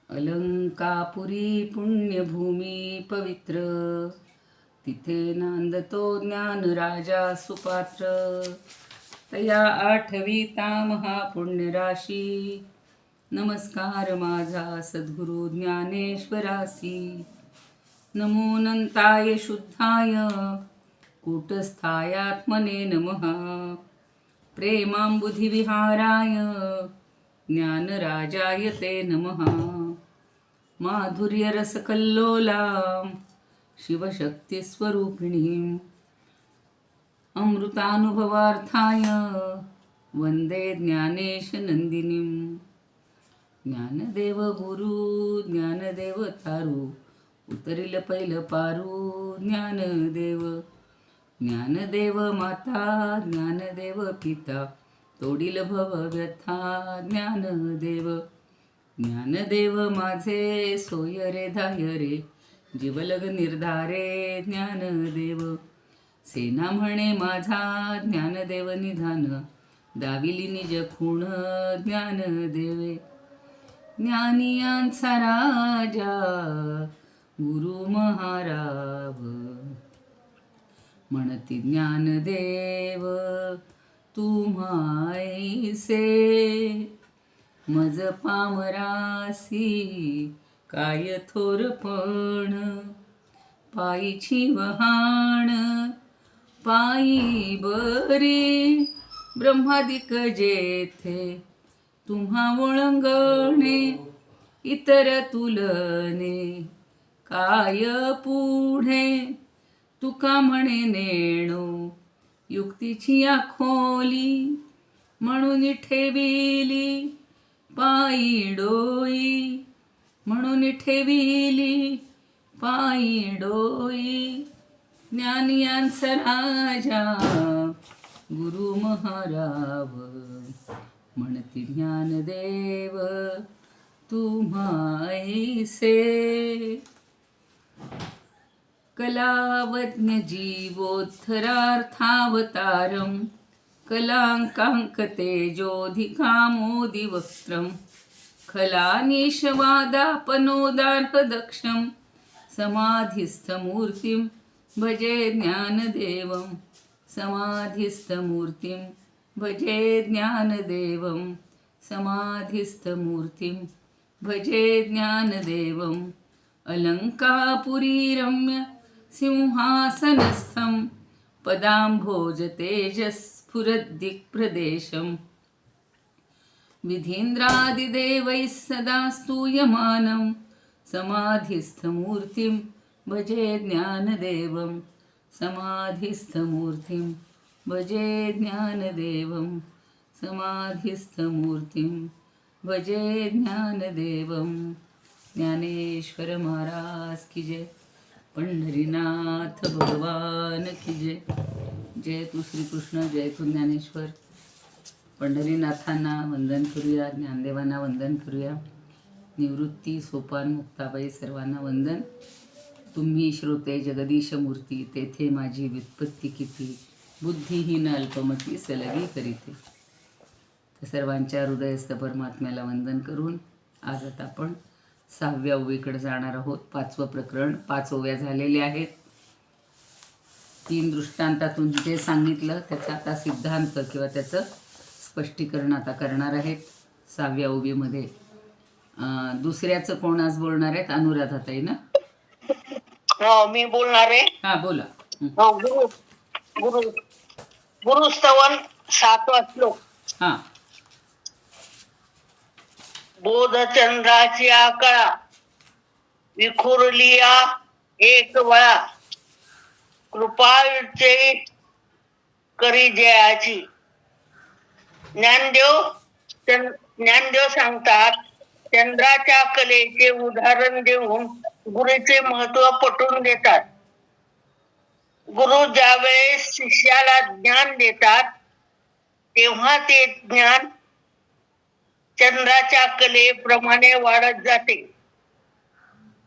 अलंकापुरी पुण्यभूमी पवित्र, तिथे नांदतो ज्ञान राजा सुपात्र. तया आठविता महापुण्यराशी, नमस्कार माझा सद्गुरु ज्ञानेश्वरासी. नमो नंताय शुद्धाय कूटस्थायात्मने नमः. प्रेमांबुधिविहाराय ज्ञानराजाय ते नमः. माधुर्यरसकल्लोला शिवशक्तिस्वरूपिणीं, अमृतानुभवार्थाय वंदे ज्ञानेशनंदिनीं. ज्ञानदेव गुरु ज्ञानदेव तारू, उतरिल पैल पारू ज्ञानदेव. ज्ञानदेव माता ज्ञानदेव पिता, तोडील भव व्यथा ज्ञानदेव. ज्ञानदेव माझे सोय रे धाय रे, जीवलग निर्धारे ज्ञानदेव. सेना म्हणे माझा ज्ञानदेव निधान, दाविली निज खूण ज्ञानदेवे. ज्ञानियांचा राजा गुरु महाराव, म्हणती ज्ञानदेव तुम्हाईसे. मज पामरासी काय थोरपण, पायीची वहाण पायी बरी. ब्रह्मादिक जेथे तुम्हा ओळंगणे, इतर तुलने काय पुढे. तुका म्हणे नेणो युक्तीची आखोली, म्हणून ठेविली पायी डोई. म्हणून ठेविली पायी डोई. ज्ञानियांचा राजा गुरु महाराव, म्हणती ज्ञानदेव तुम्हाईसे. कलावज्ञ जीवोत्तरार्थावतारं, कलांकांक तेजोधिकामोदिवक्त्रं. खलानिशवादापनोदार्हदक्षं, समाधिस्थमूर्तिं भजे ज्ञानदेवं. समाधिस्थमूर्तिं भजे ज्ञानदेवं. समाधिस्थमूर्तिं भजे ज्ञानदेवं. अलंकापुरी रम्य सिंहासनस्थं, पदाम्भोज तेजस्फुरद्दिक्प्रदेशं. विधीन्द्रादिदेवैः सदा स्तूयमानं, समाधिस्थमूर्तिं भजे ज्ञानदेवं. समाधिस्थमूर्तिं भजे ज्ञानदेवं. समाधिस्थमूर्तिं भजे ज्ञानदेवं. ज्ञानेश्वर महाराज की जय. पंढरीनाथ भगवान की जय. जय तू श्रीकृष्ण, जय तू ज्ञानेश्वर. पंढरीनाथांना वंदन करूया, ज्ञानदेवांना वंदन करूया. निवृत्ती सोपान मुक्ताबाई सर्वांना वंदन. तुम्ही श्रोते जगदीश मूर्ती, तेथे माझी व्युत्पत्ती किती. बुद्धिहीन अल्पमती सलगी करीते. तर सर्वांच्या हृदयस्थ परमात्म्याला वंदन करून आज आता आपण 6व्या ओवीकडे जाणार आहोत. 5वं प्रकरण. 5 ओव्या झालेल्या आहेत. 3 दृष्टांतातून जे सांगितलं त्याचा आता सिद्धांत किंवा त्याचं स्पष्टीकरण आता करणार आहेत 6व्या ओवीमध्ये. दुसऱ्याचं कोण आज बोलणार आहेत? अनुराधाताई ना? हो, मी बोलणार आहे. हा, बोला. गुरु गुरु गुरुस्तवन 7वा श्लोक. हा. बोधचंद्राची आकळा विखुरलिया एक वळा, कृपाळचे करी जयाची. ज्ञानदेव सांगतात, चंद्राच्या कलेचे उदाहरण देऊन गुरुचे महत्व पटवून देतात. गुरु ज्यावेळेस शिष्याला ज्ञान देतात, तेव्हा ते ज्ञान चंद्राच्या कलेप्रमाणे वाढत जाते.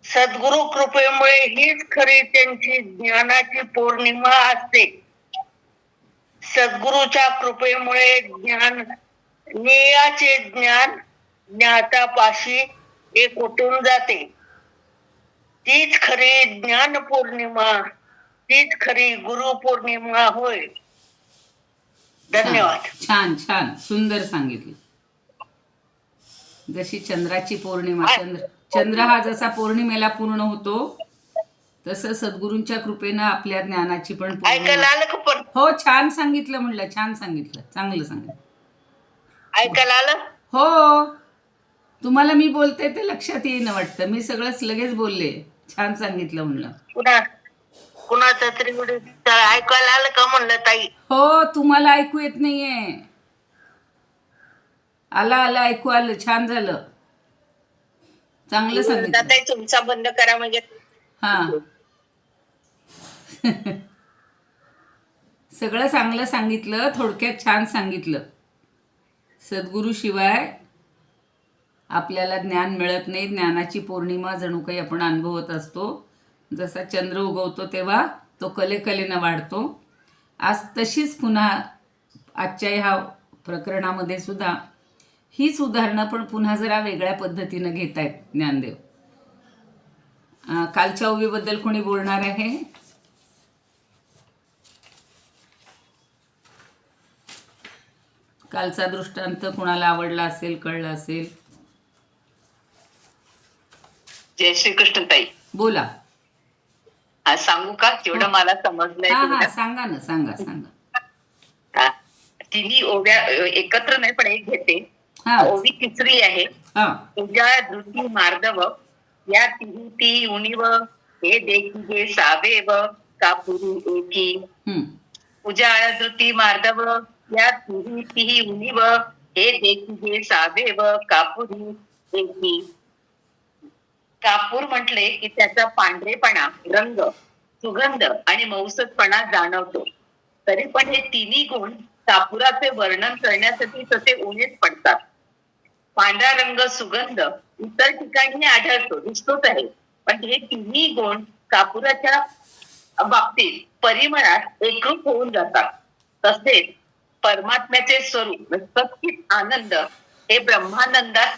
सद्गुरु कृपेमुळे हीच खरी त्यांची ज्ञानाची पौर्णिमा असते. सद्गुरूच्या कृपेमुळे ज्ञान ज्ञेयाचे ज्ञान ज्ञातापाशी एक उठून जाते. तीच खरी ज्ञान पौर्णिमा, तीच खरी गुरु पौर्णिमा होय. धन्यवाद. छान छान सुंदर सांगितलं. जशी चंद्राची पौर्णिमा, चंद्र हा जसा पौर्णिमेला पूर्ण होतो तसं सद्गुरूंच्या कृपेनं आपल्या ज्ञानाची पण ऐकायला पौर्णिमा. आलं का पण? हो छान सांगितलं म्हणलं, छान सांगितलं, चांगलं सांगितलं. ऐकायला आलं? हो, तुम्हाला मी बोलते ते लक्षात येईना वाटतं. मी सगळंच लगेच बोलले. छान सांगितलं म्हणलं. कुणाचा तरी ऐकायला आलं का म्हणलं ताई? हो, तुम्हाला ऐकू येत नाहीये. आला आला ऐकू आलं. छान झालं, चांगलं सांगितलं. ताई तुमचा बंद करा म्हणजे. हा सगळं चांगलं सांगितलं, थोडक्यात छान सांगितलं. सद्गुरू शिवाय आपल्याला ज्ञान मिळत नाही. ज्ञानाची पौर्णिमा जणू काही आपण अनुभवत असतो. जसा चंद्र उगवतो तेव्हा तो कलेकलेनं वाढतो. आज तशीच पुन्हा आजच्या ह्या प्रकरणामध्ये सुद्धा हीच उदाहरणं पण पुन्हा जरा वेगळ्या पद्धतीनं घेत आहेत ज्ञानदेव. कालच्या ओवीबद्दल कोणी बोलणार आहे? कालचा दृष्टांत कुणाला आवडला असेल, कळला असेल? जय श्रीकृष्ण ताई. बोला. आज सांगू का? जेवढं मला समजलंय हा तेवढं. हा सांगा ना, सांगा सांगा. हा. तिन्ही ओव्या एकत्र नाही पण एक घेते. हा ओवी तिसरी आहे. हा तुझ्या धृती मार्दव या तिही ती उणीव हे देखी हे सावेव कापुरी एकी. पूजा धृती मार्दव या तिही उणीव हे देखी हे सावेव कापुरी एकी. कापूर म्हटले की त्याचा पांढरेपणा, रंग, सुगंध आणि मौसतपणा जाणवतो. तरी पण हे तिन्ही गुण कापुराचे वर्णन करण्यासाठी तसे उणेच पडतात. पांढरा रंग, सुगंध इतर ठिकाणी आढळतो, दिसतोच आहे. पण हे तिन्ही गुण कापुराच्या बाबतीत परिमळात एकरूप होऊन जातात. तसेच परमात्म्याचे स्वरूप सच्चित आनंद हे ब्रह्मानंदात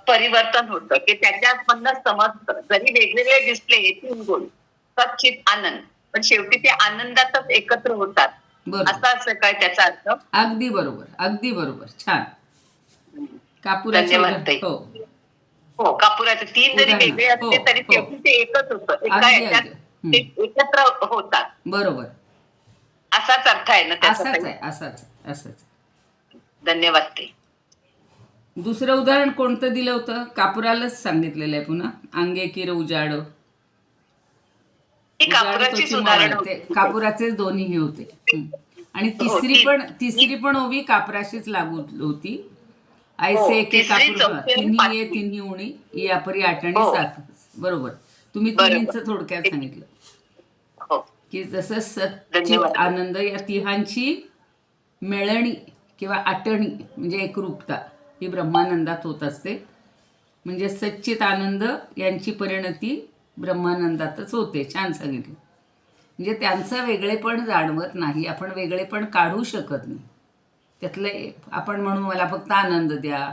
परिवर्तन होतं की त्याच्यामधनं समजतं. जरी वेगवेगळे दिसले हे तीन गुण सच्चित आनंद, पण शेवटी ते आनंदातच एकत्र होतात. असं काय त्याचा अर्थ? अगदी बरोबर, अगदी बरोबर. छान. धन्यवाद. हो, कापुराचे तीन जरी वेगळे असते तरी शेवटी ते एकच होतं, एका याच्यात ते एकत्र होतात. बरोबर, असाच अर्थ आहे ना त्याचा? असाच. धन्यवाद ते. दुसरं उदाहरण कोणतं दिलं होतं? कापुरालाच सांगितलेलं आहे पुन्हा. अंगे किर उजाड, कापुराचे दोन्ही हे होते. आणि तिसरी पण ओवी कापराशीच लागू होती. ऐसे एके कापूर तिन्ही ये तिन्ही उणी या परी आठणी सात. बरोबर, तुम्ही तिन्हींचं थोडक्यात सांगितलं की जसं सच्चित आनंद या तिहांची मेळणी किंवा आटणी म्हणजे एकरूपता ही ब्रह्मानंदात होत असते. म्हणजे सच्चित आनंद यांची परिणती ब्रह्मानंदातच होते. छान सांगितलं. म्हणजे त्यांचं वेगळेपण जाणवत नाही, आपण वेगळेपण काढू शकत नाही. त्यातले आपण म्हणू मला फक्त आनंद द्या,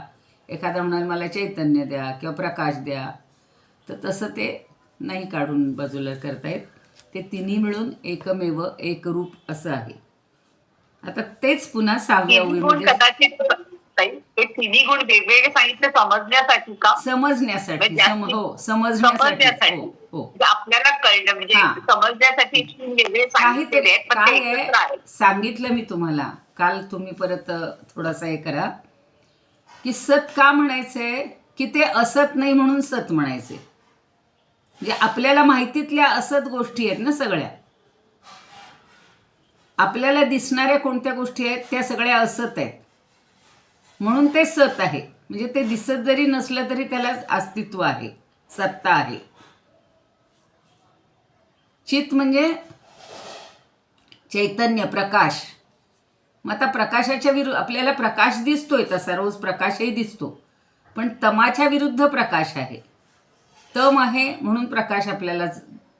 एखादा म्हणाल मला चैतन्य द्या किंवा प्रकाश द्या, तर तसं ते नाही काढून बाजूला करतायत. ते तिन्ही मिळून एकमेव एकरूप असं आहे. आता तेच पुन्हा 6व्या ओवीमध्ये हे तिन्ही गुण वेगवेगळे सांगितले समजण्यासाठी का? समजण्यासाठी. आपल्याला कळलं म्हणजे समजण्यासाठी वेगळे सांगितलं मी तुम्हाला काल. तुम्ही परत थोडासा हे करा की सत का म्हणायचंय की ते असत नाही म्हणून सत म्हणायचे. म्हणजे आपल्याला माहितीतल्या असत गोष्टी आहेत ना सगळ्या. आपल्याला दिसणाऱ्या कोणत्या गोष्टी आहेत त्या सगळ्या असत आहेत म्हणून ते सत आहे. म्हणजे ते दिसत जरी नसलं तरी त्याला अस्तित्व आहे, सत्ता आहे. चित म्हणजे चैतन्य, प्रकाश. मग आता प्रकाशाच्या विरुद्ध आपल्याला प्रकाश दिसतोय, तसा रोज प्रकाशही दिसतो, पण तमाच्या विरुद्ध प्रकाश आहे. तम आहे म्हणून प्रकाश, आपल्याला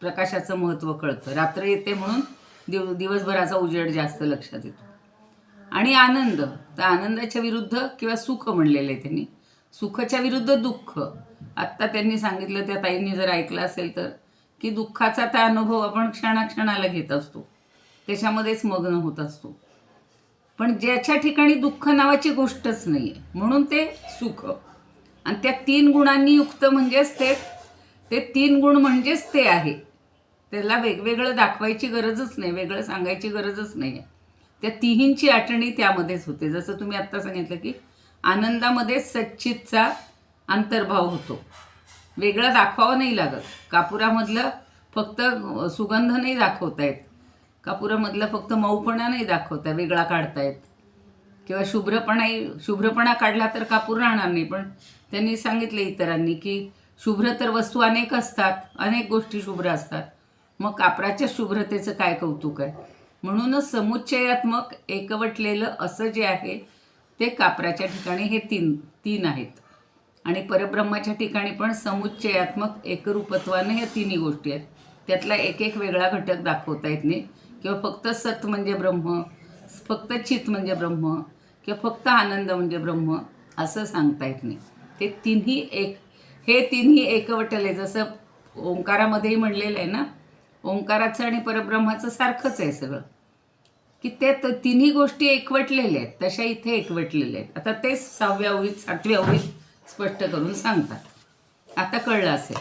प्रकाशाचं महत्त्व कळतं. रात्र येते म्हणून दिवसभराचा उजेड जास्त लक्षात येतो. आणि आनंद, तर आनंदाच्या विरुद्ध किंवा सुख म्हणलेलं आहे त्यांनी. सुखच्या विरुद्ध दुःख. आत्ता त्यांनी सांगितलं, त्या ताईंनी जर ऐकलं असेल तर, की दुःखाचा त्या अनुभव आपण क्षणाक्षणाला घेत असतो, त्याच्यामध्येच मग्न होत असतो. पण ज्याच्या ठिकाणी दुःख नावाची गोष्टच नाही आहे, म्हणून ते सुख. आणि त्या 3 गुणांनी युक्त म्हणजेच ते 3 गुण म्हणजेच ते आहे. त्याला वेगवेगळं दाखवायची गरजच नाही, वेगळं सांगायची गरजच नाही आहे. त्या तिहींची आठवणी त्यामध्येच होते. जसं तुम्ही आत्ता सांगितलं की आनंदामध्ये सच्चितचा अंतर्भाव होतो, वेगळं दाखवावं नाही लागत. कापुरामधलं फक्त सुगंध नाही दाखवता येत, कापुरामधलं फक्त मऊपणा नाही दाखवता, वेगळा काढतायत. किंवा शुभ्रपणा काढला तर कापूर राहणार नाही. पण त्यांनी सांगितलं इतरांनी की शुभ्र तर वस्तू अनेक असतात, अनेक गोष्टी शुभ्र असतात, मग कापराच्या शुभ्रतेचं काय कौतुक आहे. म्हणूनच समुच्चयात्मक एकवटलेलं असं जे आहे ते कापराच्या ठिकाणी हे तीन आहेत. आणि परब्रह्माच्या ठिकाणी पण समुच्चयात्मक एकरूपत्वाने ह्या तिन्ही गोष्टी आहेत. त्यातला एक एक वेगळा घटक दाखवता येत नाही. किंवा फक्त सत म्हणजे ब्रह्म, फक्त चित म्हणजे ब्रह्म, किंवा फक्त आनंद म्हणजे ब्रह्म असं सांगता येत नाही. हे तिन्ही एकवटले. जसं ओंकारामध्येही म्हणलेलं आहे ना, ओंकाराचं आणि परब्रह्माचं सारखंच आहे सगळं, की ते तिन्ही गोष्टी एकवटलेल्या आहेत, तशा इथे एकवटलेल्या आहेत. आता ते 6व्या ओळीत 7व्या ओळीत स्पष्ट करून सांगतात. आता कळलं असेल.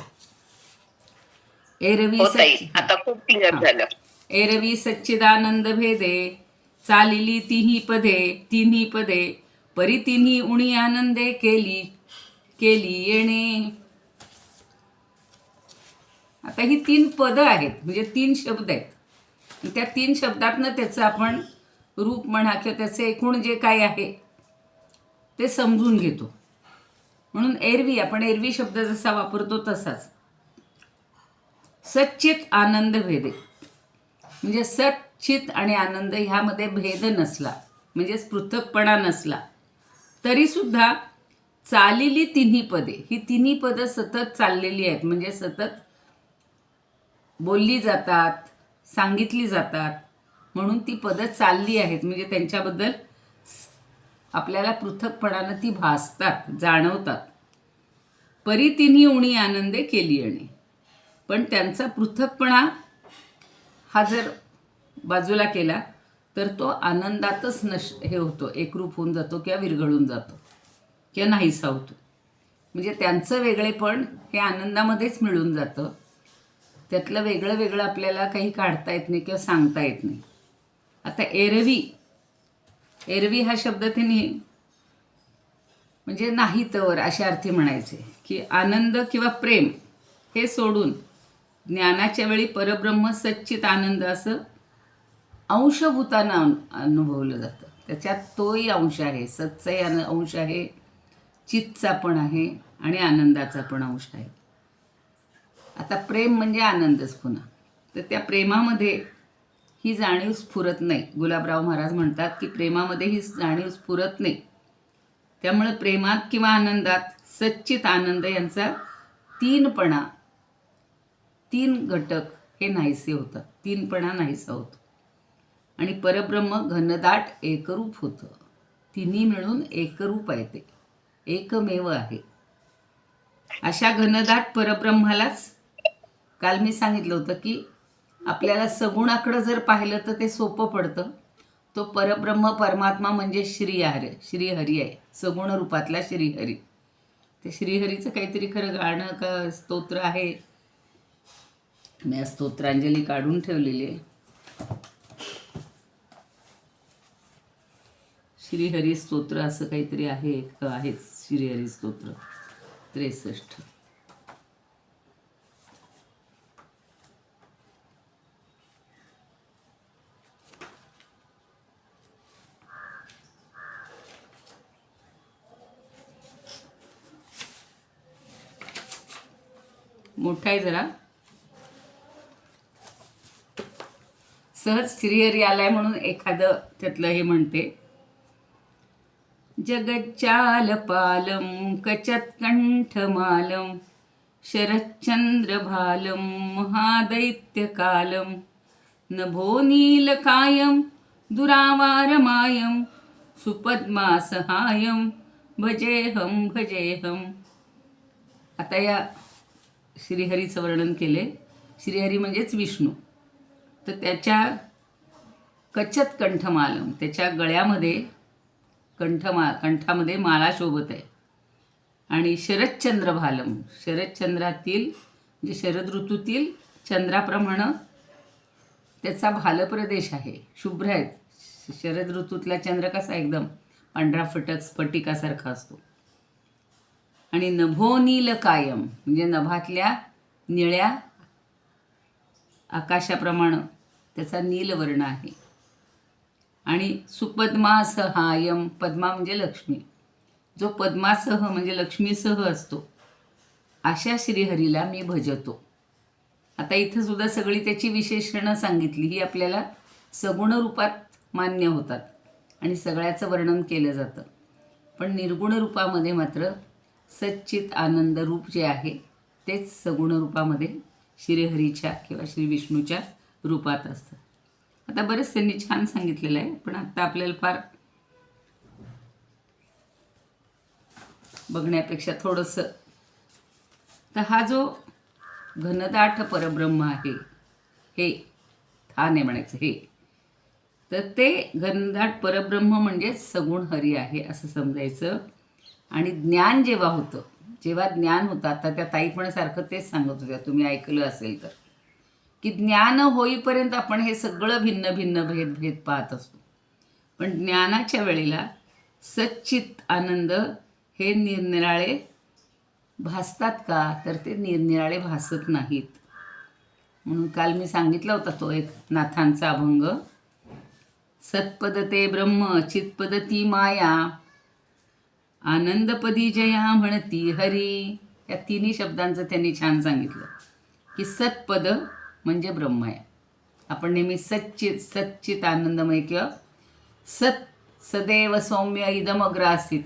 आता खूप क्लिअर झालं. एरवी सच्चिदानंद भेदे चालिली तिन्ही पदे परी तिन्ही उणी आनंदे केली येणे. आता ही 3 पदं आहेत, म्हणजे 3 शब्द आहेत. त्या 3 शब्दातनं त्याचं आपण रूप म्हणा किंवा त्याचं एकूण जे काय आहे ते समजून घेतो. म्हणून आपण एरवी शब्द जसा वापरतो तसाच. सच्चित आनंद भेदे म्हणजे सच्चित आणि आनंद ह्यामध्ये भेद नसला, म्हणजेच पृथकपणा नसला, तरीसुद्धा चालिली तिन्ही पदे, ही तिन्ही पदं सतत चाललेली आहेत, म्हणजे सतत बोलली जातात, सांगितली जातात. म्हणून ती पदं चालली आहेत, म्हणजे त्यांच्याबद्दल आपल्याला पृथकपणानं ती भासतात, जाणवतात. परी तिन्ही उणी आनंदे केली येणे. पण त्यांचा पृथकपणा हा जर बाजूला केला तर तो आनंदातच हे होतो, एकरूप होऊन जातो किंवा विरघळून जातो किंवा नाहीसा होतो. म्हणजे त्यांचं वेगळेपण हे आनंदामध्येच मिळून जातं. त्यातलं वेगळं वेगळं आपल्याला काही काढता येत नाही किंवा सांगता येत नाही. आता एरवी हा शब्द त्यांनी म्हणजे नाही तर अशा अर्थी म्हणायचे, की आनंद किंवा प्रेम हे सोडून ज्ञानाच्या वेळी परब्रह्म सच्चित आनंद असं अंशभूतानं अनुभवलं जातं. त्याच्यात तोही अंश आहे, सच्चाही अंश आहे, चित्तचा पण आहे आणि आनंदाचा पण अंश आहे. आता प्रेम म्हणजे आनंदच पुन्हा. तर त्या प्रेमामध्ये ही जाणीव स्फुरत नाही. गुलाबराव महाराज म्हणतात की प्रेमामध्ये ही जाणीव स्फुरत नाही. त्यामुळे प्रेमात किंवा आनंदात सच्चित आनंद यांचा 3 घटक हे नाहीसे होतात, 3पणा नाहीसा होतो. आणि परब्रह्म घनदाट एकरूप होतं. तिन्ही मिळून एकरूप आहे, ते एकमेव आहे. अशा घनदाट परब्रह्मालाच काल मी सांगितलं होतं की आपल्याला सगुणाकडं जर पाहिलं तर ते सोपं पडतं. तो परब्रह्म परमात्मा म्हणजे श्रीहरी आहे, सगुण रूपातला श्रीहरी. ते श्रीहरीचं काहीतरी खरं गाणं का स्तोत्र आहे, मी स्तोत्रांजली काढून ठेवलेली आहे. श्रीहरी स्तोत्र असं काहीतरी आहेच, श्रीहरी स्तोत्र 63. मोठा आहे जरा, सहज श्रीहरी आलाय म्हणून एखादं त्यातलं हे म्हणते. जगच्चालपालं कचत्कंठमालं शरच्चंद्रभालं महादैत्यकालं नभोनीलकायं दुरावारमायं सुपद्मासहायं भजेहम भजेहम. आता या श्रीहरीचं वर्णन केले. श्रीहरी म्हणजेच विष्णू. तर त्याच्या कचत कंठमालम, त्याच्या गळ्यामध्ये कंठामध्ये माळा शोभत आहे. आणि शरदचंद्रभालम, शरदचंद्रातील म्हणजे शरद ऋतूतील चंद्राप्रमाणे त्याचा भालप्रदेश आहे, शुभ्र आहे. शरद ऋतूतला चंद्र कसा एकदम पांढरा फटक स्फटिकासारखा असतो. आणि नभो नील कायम म्हणजे नभातल्या निळ्या आकाशाप्रमाणे त्याचा नीलवर्ण आहे. आणि सुपद्मासहायम, पद्मा म्हणजे लक्ष्मी, जो पद्मासह म्हणजे लक्ष्मीसह असतो अशा श्रीहरीला मी भजतो. आता इथं सुद्धा सगळी त्याची विशेषणं सांगितली. ही आपल्याला सगुण रूपात मान्य होतात आणि सगळ्याचं वर्णन केलं जातं. पण निर्गुण रूपामध्ये मात्र सच्चित आनंद रूप जे आहे तेच सगुण रूपामध्ये श्रीहरीच्या किंवा श्री विष्णूच्या रूपात असतं. आता बरंच त्यांनी छान सांगितलेलं आहे, पण आता आपल्याला फार बघण्यापेक्षा थोडंसं, तर हा जो घनदाट परब्रह्म आहे, हे थान आहे म्हणायचं हे, तर ते घनदाट परब्रह्म म्हणजेच सगुण हरी आहे असं समजायचं. आणि ज्ञान जेव्हा होतं, जेव्हा ज्ञान होतं, आता त्या ताई पण सारखं तेच सांगत होत्या, तुम्ही ऐकलं असेल तर, की ज्ञान होईपर्यंत आपण हे सगळं भिन्न भिन्न भेद पाहत असतो. पण ज्ञानाच्या वेळेला सच्चित आनंद हे निरनिराळे भासतात का, तर ते निरनिराळे भासत नाहीत. म्हणून काल मी सांगितला होता तो एक नाथांचा अभंग, सत्पद ते ब्रह्म चित्पद ती माया, आनंदपदी जया म्हणती हरी. या तिन्ही शब्दांचं त्यांनी छान सांगितलं की सत्पद म्हणजे ब्रह्म आहे. आपण नेहमी सच्चित आनंदमय किंवा सदैव सौम्य इदमग्र आसीत,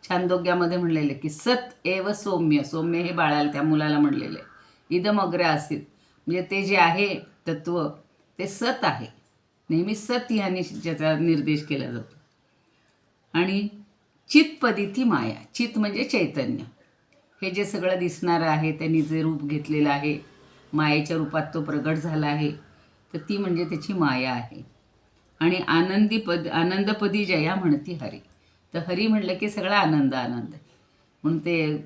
छांदोग्यामध्ये म्हणलेले की सत एव सौम्य, सौम्य हे बाळाला त्या मुलाला म्हणलेले, इदमग्र आसीत म्हणजे ते जे आहे तत्व ते सत आहे. नेहमी सत ह्याने ज्याचा निर्देश केला जातो. आणि चितपदी ती माया, चित म्हणजे चैतन्य, हे जे सगळं दिसणारं आहे त्यांनी जे रूप घेतलेलं आहे, मायेच्या रूपात तो प्रगट झाला आहे, तर ती म्हणजे त्याची माया आहे. आणि आनंदपदी जया म्हणती हरी, तर हरी म्हटलं की सगळा आनंद आनंद आहे. म्हणून ते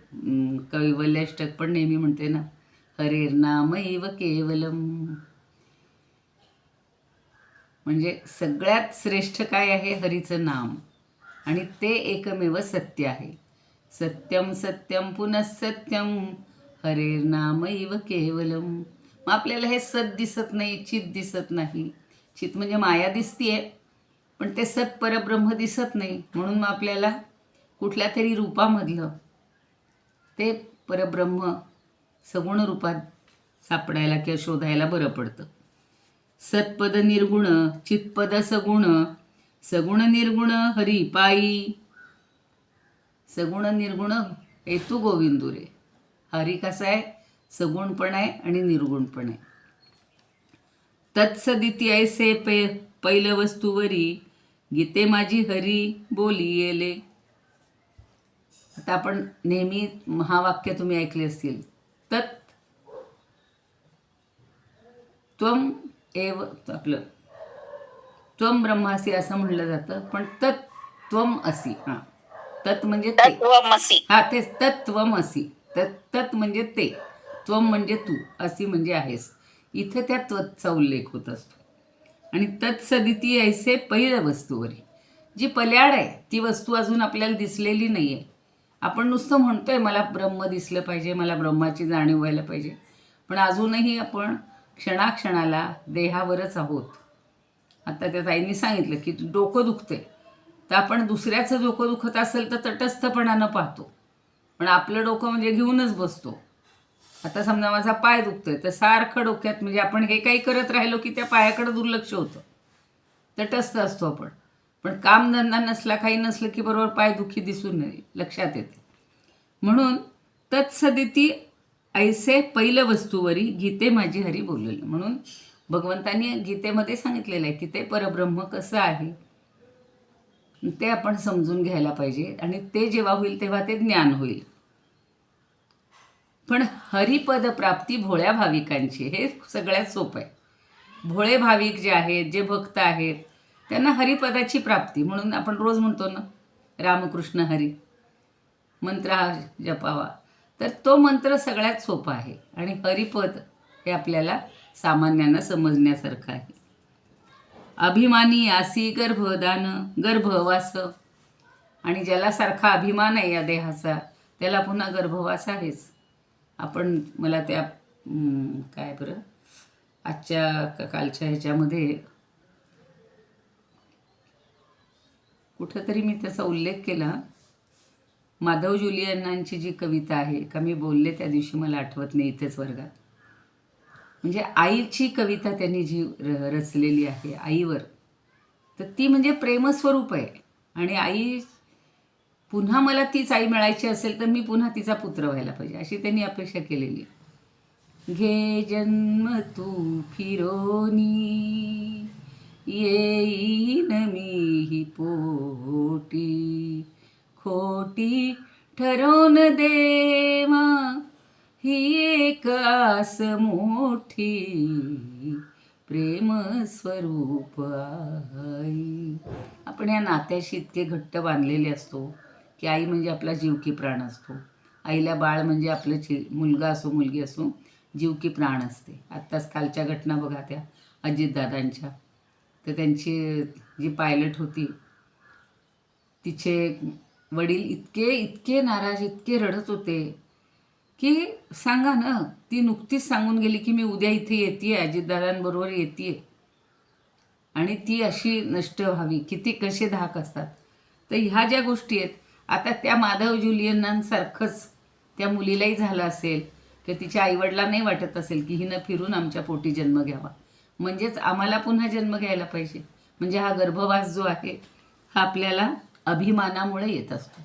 कैवल्याष्टक पण नेहमी म्हणते ना, हरेर्नामैव केवलम, म्हणजे सगळ्यात श्रेष्ठ काय आहे, हरीचं नाम, आणि ते एकमेव सत्य आहे. सत्यम सत्यम पुनः सत्यम हरेर्नामैव केवलम. मग आपल्याला हे सत दिसत नाही, चित दिसत नाही. चित म्हणजे माया दिसतीये, पण ते सत परब्रह्म दिसत नाही. म्हणून मग आपल्याला कुठल्या तरी रूपामधलं ते परब्रह्म सगुण रूपात सापडायला किंवा शोधायला बरं पडतं. सत्पद निर्गुण चित्पद सगुण, सगुण निर्गुण हरी पायी, सगुण निर्गुण हेतू गोविंदू रे. हरी कसा आहे, सगुण पण आहे आणि निर्गुण पण आहे. तत्सदिती ऐसे पैल वस्तूवरी, गीते माझी हरी बोली येले. आता आपण नेहमी महावाक्य तुम्ही ऐकले असतील, तत् त्वम एव, आपलं त्वम ब्रह्मासी असं म्हणलं जातं, पण तत् त्वम असी. हां, तत् म्हणजे ते, हां तेच तत्त्वम असी. तत् म्हणजे ते, त्वम म्हणजे तू, असी म्हणजे आहेस. इथं त्या त्वचा उल्लेख होत असतो. आणि तत्सदिती ऐसे पहिलं वस्तूवरी, जी पल्याड आहे ती वस्तू अजून आपल्याला दिसलेली नाही आहे. आपण नुसतं म्हणतोय मला ब्रह्म दिसलं पाहिजे, मला ब्रह्माची जाणीव व्हायला पाहिजे, पण अजूनही आपण क्षणाक्षणाला देहावरच आहोत. आता त्या ताईंनी सांगितलं की डोकं दुखतंय, तर आपण दुसऱ्याचं डोकं दुखत असेल तर तटस्थपणानं पाहतो, पण आपलं डोकं म्हणजे घेऊनच बसतो. आता समजा माझा पाय दुखतोय, तर सारखं डोक्यात म्हणजे आपण हे काही करत राहिलो की त्या पायाकडे दुर्लक्ष होतं, तटस्थ असतो आपण. पण कामधंदा नसला, काही नसलं की बरोबर पाय दुखी दिसून नये लक्षात येते. म्हणून तत्सदिती ऐसे पहिलं वस्तूवरी, गीते माझी हरी बोलले. म्हणून भगवंतांनी गीतेमध्ये सांगितलेलं आहे की ते परब्रह्म कसं आहे, ते आपण समजून घ्यायला पाहिजे आणि ते जेव्हा होईल तेव्हा ते ज्ञान होईल. पण हरिपद प्राप्ती भोळ्या भाविकांची, हे सगळ्यात सोपं आहे. भोळे भाविक जे आहेत, जे भक्त आहेत, त्यांना हरिपदाची प्राप्ती, म्हणून आपण रोज म्हणतो ना रामकृष्ण हरी मंत्र हा जपावा. तर तो मंत्र सगळ्यात सोपा आहे आणि हरिपद हे आपल्याला सामान्यांना समजण्यासारखं आहे. अभिमानी आसी गर्भदान गर्भवास, आणि ज्याला सारखा अभिमान आहे या देहाचा त्याला पुन्हा गर्भवास आहेच. आपण मला त्या काय बरं आजच्या कालच्या ह्याच्यामध्ये कुठंतरी मी त्याचा उल्लेख केला. माधव जुलियनांची जी कविता आहे का, मी बोलले त्या दिवशी, मला आठवत नाही इथेच वर्गात. म्हणजे आईची कविता त्यांनी जी रचलेली आहे आईवर, तर ती म्हणजे प्रेमस्वरूप आहे. आणि आई पुन्हा मला तीच आई मिळायची असेल तर मी पुन्हा तिचा पुत्र व्हायला पाहिजे अशी त्यांनी अपेक्षा केलेली. घे जन्म तू फिरोनी येईन मीही पोटी, खोटी ठरवून देवा ही एक आस मोठी, प्रेम स्वरूप आई. आपण या नात्याशी इतके घट्ट बांधलेले असतो की आई म्हणजे आपला जीव की प्राण असतो. आईला बाळ म्हणजे आपलं मुलगा असो मुलगी असो, जीव की प्राण असते. आत्ताच कालच्या घटना बघा त्या अजितदादांच्या. तर त्यांची जी पायलट होती तिचे वडील इतके नाराज, इतके रडत होते की सांगा ना, ती नुकतीच सांगून गेली की मी उद्या इथे येते, अजितदादांबरोबर येते, आणि ती अशी नष्ट व्हावी. किती कसे धाक असतात. तर ह्या ज्या गोष्टी आहेत, आता त्या माधव जुलियनांसारखंच त्या मुलीलाही झालं असेल की तिच्या आईवडिला नाही वाटत असेल की हिनं फिरून आमच्या पोटी जन्म घ्यावा, म्हणजेच आम्हाला पुन्हा जन्म घ्यायला पाहिजे. म्हणजे हा गर्भवास जो आहे हा आपल्याला अभिमानामुळे येत असतो,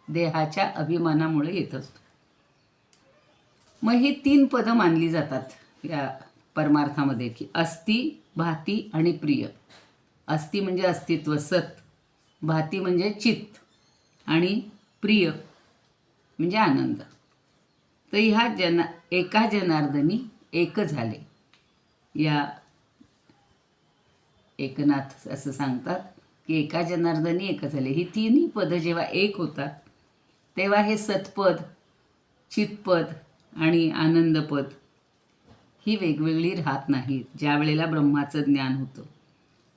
देहाच्या अभिमानामुळे येत असतो. मग ही 3 पदं मानली जातात या परमार्थामध्ये की अस्ति, भाती आणि प्रिय. अस्ति म्हणजे अस्तित्व, सत. भाती म्हणजे चित्त, आणि प्रिय म्हणजे आनंद. तर ह्या एका जनार्दनी एक झाले. या एकनाथ असं सांगतात की एका जनार्दनी एक झाले. ही 3ही पदं जेव्हा एक होतात तेव्हा हे सतपद, चितपद आणि आनंदपद ही वेगवेगळी राहत नाहीत. ज्या वेळेला ब्रह्माचं ज्ञान होतं,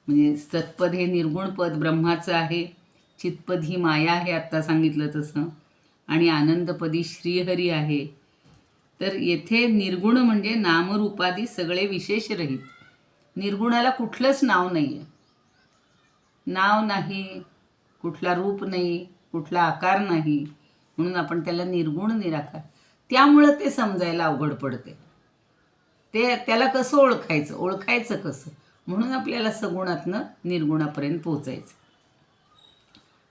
म्हणजे सतपद हे निर्गुण पद ब्रह्माचं आहे, चितपद ही माया आहे आत्ता सांगितलं तसं, आणि आनंदपदी श्रीहरी आहे. तर येथे निर्गुण म्हणजे नामरूपादी सगळे विशेष रहित. निर्गुणाला कुठलंच नाव नाही आहे, नाव नाही, कुठला रूप नाही, कुठला आकार नाही, म्हणून आपण त्याला निर्गुण निराकार. त्यामुळं ते समजायला अवघड पडते. त्याला कसं ओळखायचं कसं, म्हणून आपल्याला सगुणातनं निर्गुणापर्यंत पोचायचं.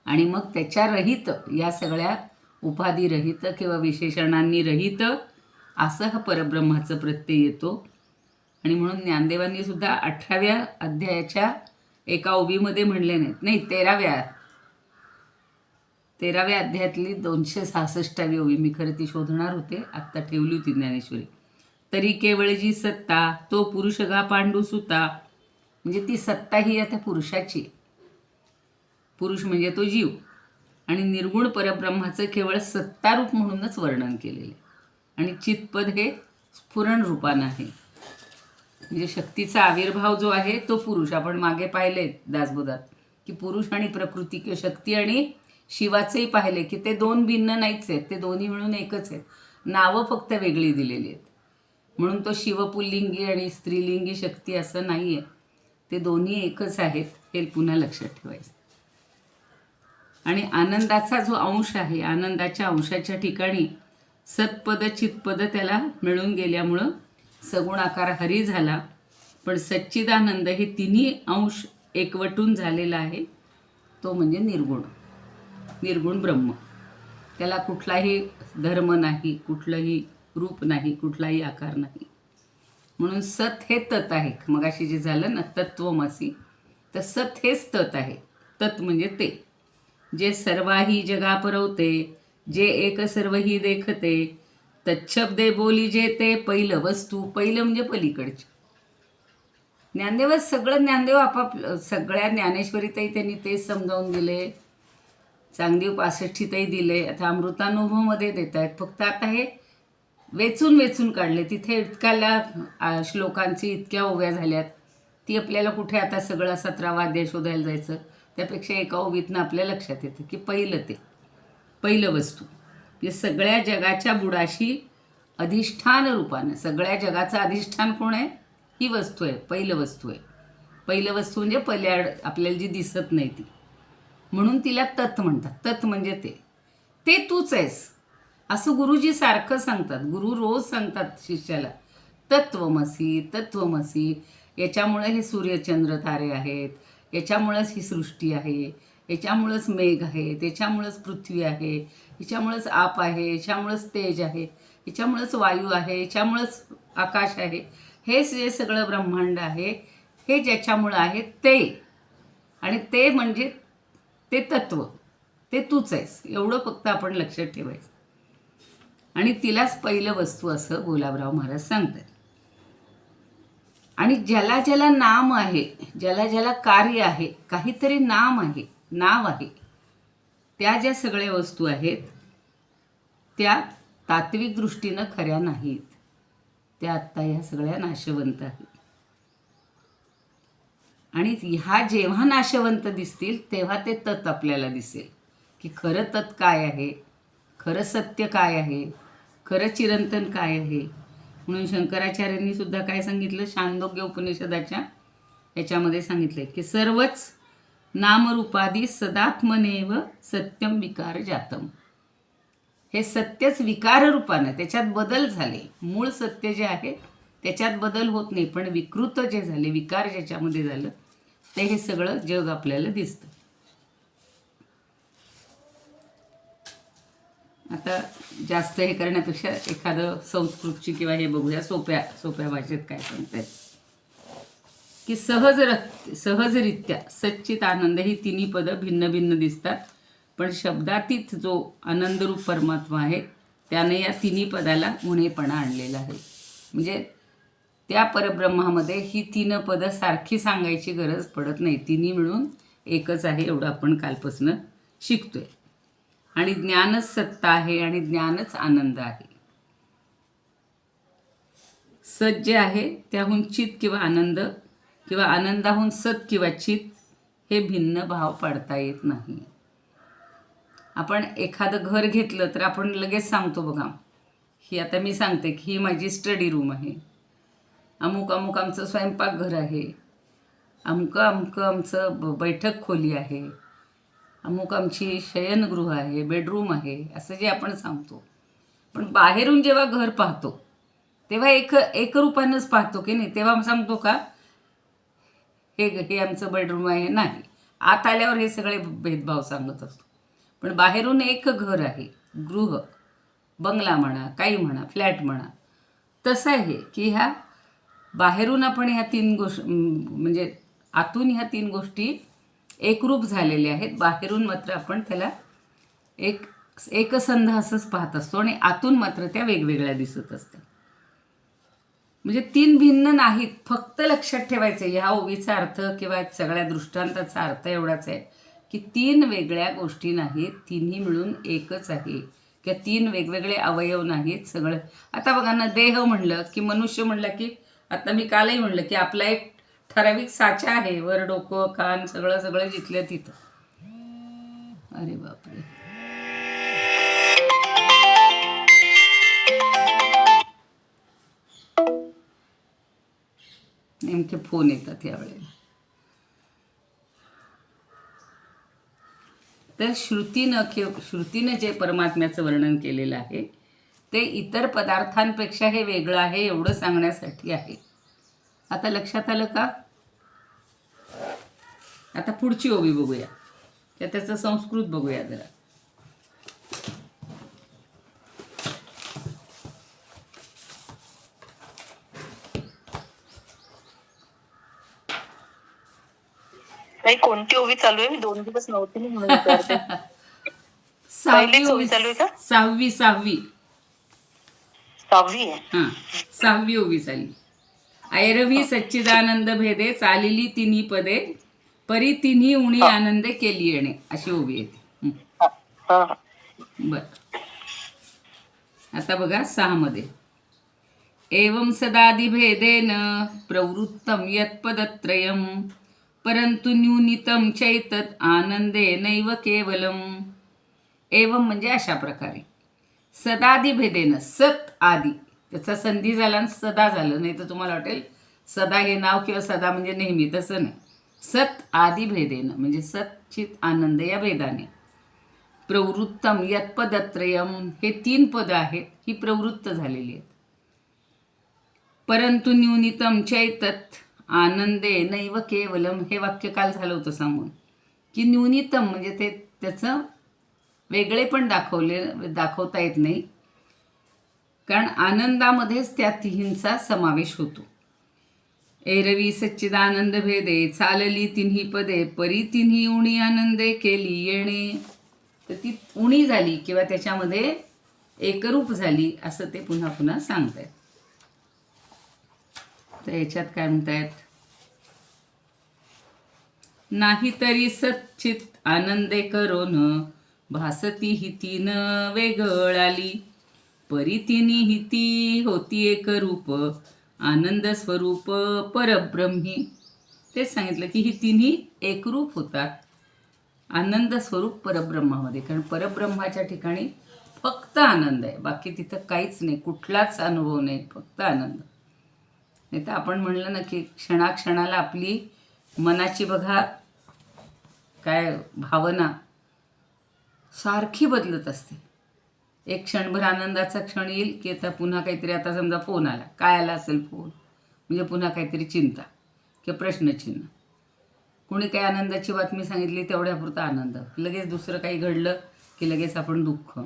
आणि मग त्याच्या रहित, या सगळ्या उपाधी रहित किंवा विशेषणांनी रहित असं हा परब्रह्माचं प्रत्यय येतो. आणि म्हणून ज्ञानदेवांनी सुद्धा 18व्या अध्यायाच्या एका ओवीमध्ये म्हणले नाही 13व्या अध्यायातली 266वी ओवी, मी खरं ती शोधणार होते, आत्ता ठेवली होती ज्ञानेश्वरी. तरी केवळ जी सत्ता तो पुरुष गा पांडू सुता, म्हणजे ती सत्ता ही आता पुरुषाची, पुरुष म्हणजे तो जीव, आणि निर्गुण परब्रह्माचं केवळ सत्तारूप म्हणूनच वर्णन केलेले. आणि चितपद हे स्फुरण रूपानं आहे, म्हणजे शक्तीचा आविर्भाव जो आहे तो पुरुष. आपण मागे पाहिले दासबोधात की पुरुष आणि प्रकृती किंवा शक्ती आणि शिवाचेही पाहिले की ते 2 भिन्न नाहीच आहेत, ते दोन्ही मिळून एकच आहेत, नावं फक्त वेगळी दिलेली आहेत. म्हणून तो शिवपुल्लिंगी आणि स्त्रीलिंगी शक्ती असं नाही आहे, ते दोन्ही एकच आहेत, हे पुन्हा लक्षात ठेवायचं. आणि आनंदाचा जो अंश आहे, आनंदाच्या अंशाच्या ठिकाणी सत्पद चितपद त्याला मिळून गेल्यामुळं सगुण आकार हरी झाला. पण सच्चिदानंद हे 3ही अंश एकवटून झालेला आहे, तो म्हणजे निर्गुण ब्रह्म. त्याला कुठलाही धर्म नाही, कुठलंही रूप नाही, कुठलाही आकार नाही. म्हणून सत हे तत आहे. मगाशी जे झालं ना तत्वमसी, तर सत हेच तत आहे. तत म्हणजे ते, जे सर्वाही जगा परवते, जे एक सर्वही देखते, तच्छब्दे बोली जे ते पहिलं वस्तू. पहिलं म्हणजे पलीकडचे. ज्ञानदेव सगळं ज्ञानदेव आपापलं सगळ्या ज्ञानेश्वरीतही त्यांनी तेच समजावून दिले, चांगदेव पासष्टीतही दिले, आता अमृतानुभवमध्ये देत आहेत. फक्त आता हे वेचून वेचून काढले. तिथे इतक्याला श्लोकांची इतक्या ओव्या झाल्यात, ती आपल्याला कुठे आता सगळं 17वा अध्याय शोधायला जायचं. त्यापेक्षा एका ओवीतनं आपल्या लक्षात येतं की पहिलं वस्तू म्हणजे सगळ्या जगाच्या बुडाशी अधिष्ठान रूपानं, सगळ्या जगाचं अधिष्ठान कोण आहे? ही वस्तू आहे, पहिलं वस्तू आहे. पहिलं वस्तू म्हणजे पल्याड आपल्याला जी दिसत नाही ती, म्हणून तिला तत् म्हणतात. तत् म्हणजे ते तूच आहेस असं गुरुजी सारखं सांगतात. गुरु रोज सांगतात शिष्याला, तत्वमसी तत्वमसी. याच्यामुळे हे सूर्यचंद्र तारे आहेत, याच्यामुळंच ही सृष्टी आहे, याच्यामुळंच मेघ आहे, त्याच्यामुळंच पृथ्वी आहे, याच्यामुळंच आप आहे, याच्यामुळंच तेज आहे, याच्यामुळंच वायू आहे, याच्यामुळंच आकाश आहे. हे जे सगळं ब्रह्मांड आहे, हे ज्याच्यामुळं आहे ते, आणि ते म्हणजे ते तत्व, ते तूच आहेस. एवढं फक्त आपण लक्षात ठेवायचं. आणि तिलाच पहिलं वस्तू असं गुलाबराव महाराज सांगतात. आणि ज्याला ज्याला नाम आहे, ज्याला ज्याला कार्य आहे, काहीतरी नाम आहे, नाव आहे, त्या ज्या सगळ्या वस्तू आहेत त्या तात्विक दृष्टीनं खऱ्या नाहीत. त्या आत्ता ह्या सगळ्या नाशवंत आहेत. आणि ह्या जेव्हा नाशवंत दिसतील तेव्हा ते तत् आपल्याला दिसेल की खरं तत् काय आहे, खरं सत्य काय आहे, खरं चिरंतन काय आहे. म्हणून शंकराचार्यांनी सुद्धा काय सांगितलं, छांदोग्य उपनिषदाच्या याच्यामध्ये सांगितलंय की सर्वच नामरूपादी सदात्मनेव सत्यम विकार जातम. हे सत्यच विकार रूपानं, त्याच्यात बदल झाले. मूळ सत्य जे आहे त्याच्यात बदल होत नाही, पण विकृत जे झाले, विकार ज्याच्यामध्ये झालं, ते हे सगळं जग आपल्याला दिसतं. आता जास्त हे करण्यापेक्षा एखादं संस्कृतची किंवा हे बघूया, सोप्या भाषेत काय सांगतायत की सहजरित्या सच्चित आनंद ही तिन्ही पदं भिन्न भिन्न दिसतात, पण शब्दातीत जो आनंदरूप परमात्मा आहे त्याने या तिन्ही पदाला उणेपणा आणलेला आहे. म्हणजे त्या परब्रह्मामध्ये ही तीन पदं सारखी सांगायची गरज पडत नाही. तिन्ही मिळून एकच आहे, एवढं आपण कालपासून शिकतोय. आणि ज्ञानच सत्ता आहे आणि ज्ञानच आनंद आहे. सत जे आहे त्याहून चित किंवा आनंद, किंवा आनंदाहून सत किंवा चित, हे भिन्न भाव पाडता येत नाही. आपण एखादं घर घेतलं तर आपण लगेच सांगतो बघा, ही आता मी सांगते की ही माझी स्टडी रूम आहे, अमुक अमुक आमचं स्वयंपाकघर आहे, अमुक अमुक आमचं बैठक खोली आहे, अमुक आमची शयनगृह आहे, बेडरूम आहे, असं जे आपण सांगतो. पण बाहेरून जेव्हा घर पाहतो तेव्हा एक रूपानंच पाहतो की नाही. तेव्हा सांगतो का हे आमचं बेडरूम आहे? नाही. आत आल्यावर हे सगळे भेदभाव सांगत असतो. पण बाहेरून एक घर आहे, गृह, बंगला म्हणा, काही म्हणा, फ्लॅट म्हणा, तसं आहे की ह्या बाहेरून आपण ह्या तीन म्हणजे आतून ह्या तीन गोष्टी एकरूप झालेल्या आहेत. बाहेरून मात्र आपण त्याला एकसंध असंच पाहत असतो आणि आतून मात्र त्या वेगवेगळ्या दिसत असतात. म्हणजे तीन भिन्न नाहीत. फक्त लक्षात ठेवायचं ह्या ओवीचा अर्थ किंवा सगळ्या दृष्टांताचा अर्थ एवढाच आहे की तीन वेगळ्या गोष्टी नाहीत, तिन्ही मिळून एकच आहे. किंवा तीन वेगवेगळे अवयव नाहीत. सगळं आता बघा ना, देह म्हणलं की मनुष्य म्हणलं की, आता मी कालही म्हणलं की आपला एक ठराविक साचा आहे, वर डोकं, कान, सगळं जिथल्या तिथं. अरे बापरे, नेमके फोन येतात यावेळेला. तर श्रुतीनं जे परमात्म्याचं वर्णन केलेलं आहे ते इतर पदार्थांपेक्षा हे वेगळं आहे एवढं सांगण्यासाठी आहे. आता लक्षात आलं का? आता पुढची ओवी बघूया, त्याचं संस्कृत बघूया जरा. काही कोणती ओवी चालू आहे? मी 2 दिवस नव्हती मी म्हणून विचारते. सहावी पहिलीच ओवी ओवी. चालू आहे का? सहावी 6वी आहे. हा 6वी ओवी चालली. ऐरवी सच्चिदानंद भेदे चालिली तिन्ही पदे परी तिन्ही उणी आनंदे केली येणे अशी ओवी येते. हा, हा, हा. बर आता बघा 6 मध्ये एवं सदादिभेदेन प्रवृत्तम यत्पदत्रयम् परंतु न्यूनितम चैतत आनंदे नैव केवलम. एवं म्हणजे अशा प्रकारे सदादिभेदेन सत आदी त्याचा संधी झाला आणि सदा झालं, नाही तर तुम्हाला वाटेल सदा हे नाव किंवा सदा म्हणजे नेहमी, तसं नाही. सत आदी भेदेनं म्हणजे सच्चित आनंद या भेदाने प्रवृत्तम यत्पदत्रयम हे 3 पदं आहेत, ही प्रवृत्त झालेली आहेत. परंतु न्यूनितम चैतत आनंदे नैव केवलम हे वाक्य काल झालं होतं सांगून की न्यूनितम म्हणजे ते त्याचं वेगळे पण दाखवता येत नाही, कारण आनंदामध्येच त्या तिन्हींचा समावेश होतो. एरवी सच्चिदानंद भेदे चालली तिन्ही पदे परी तिन्ही उणी आनंदे केली येणे. तर ती उणी झाली किंवा त्याच्यामध्ये एकरूप झाली असं ते पुन्हा पुन्हा सांगतायत. तर याच्यात काय म्हणतायत, नाही तरी सच्चित आनंदे करोन भासती हितीन वेगळाली परी तिन्ही हिती होती एक रूप आनंद स्वरूप परब्रह्मी. तेच सांगितलं की ही तिन्ही एकरूप होतात आनंद स्वरूप परब्रह्मामध्ये, कारण परब्रह्माच्या ठिकाणी फक्त आनंद आहे, बाकी तिथं काहीच नाही, कुठलाच अनुभव नाही, फक्त आनंद. नाही तर आपण म्हणलं ना की क्षणाक्षणाला आपली मनाची बघा काय भावना सारखी बदलत असते. एक क्षणभर आनंदाचा क्षण येईल की आता पुन्हा काहीतरी, आता समजा फोन आला, काय आला असेल फोन म्हणजे पुन्हा काहीतरी चिंता किंवा प्रश्नचिन्ह. कोणी काही आनंदाची बातमी सांगितली तेवढ्यापुरता आनंद, लगेच दुसरं काही घडलं की लगेच आपण दुःख,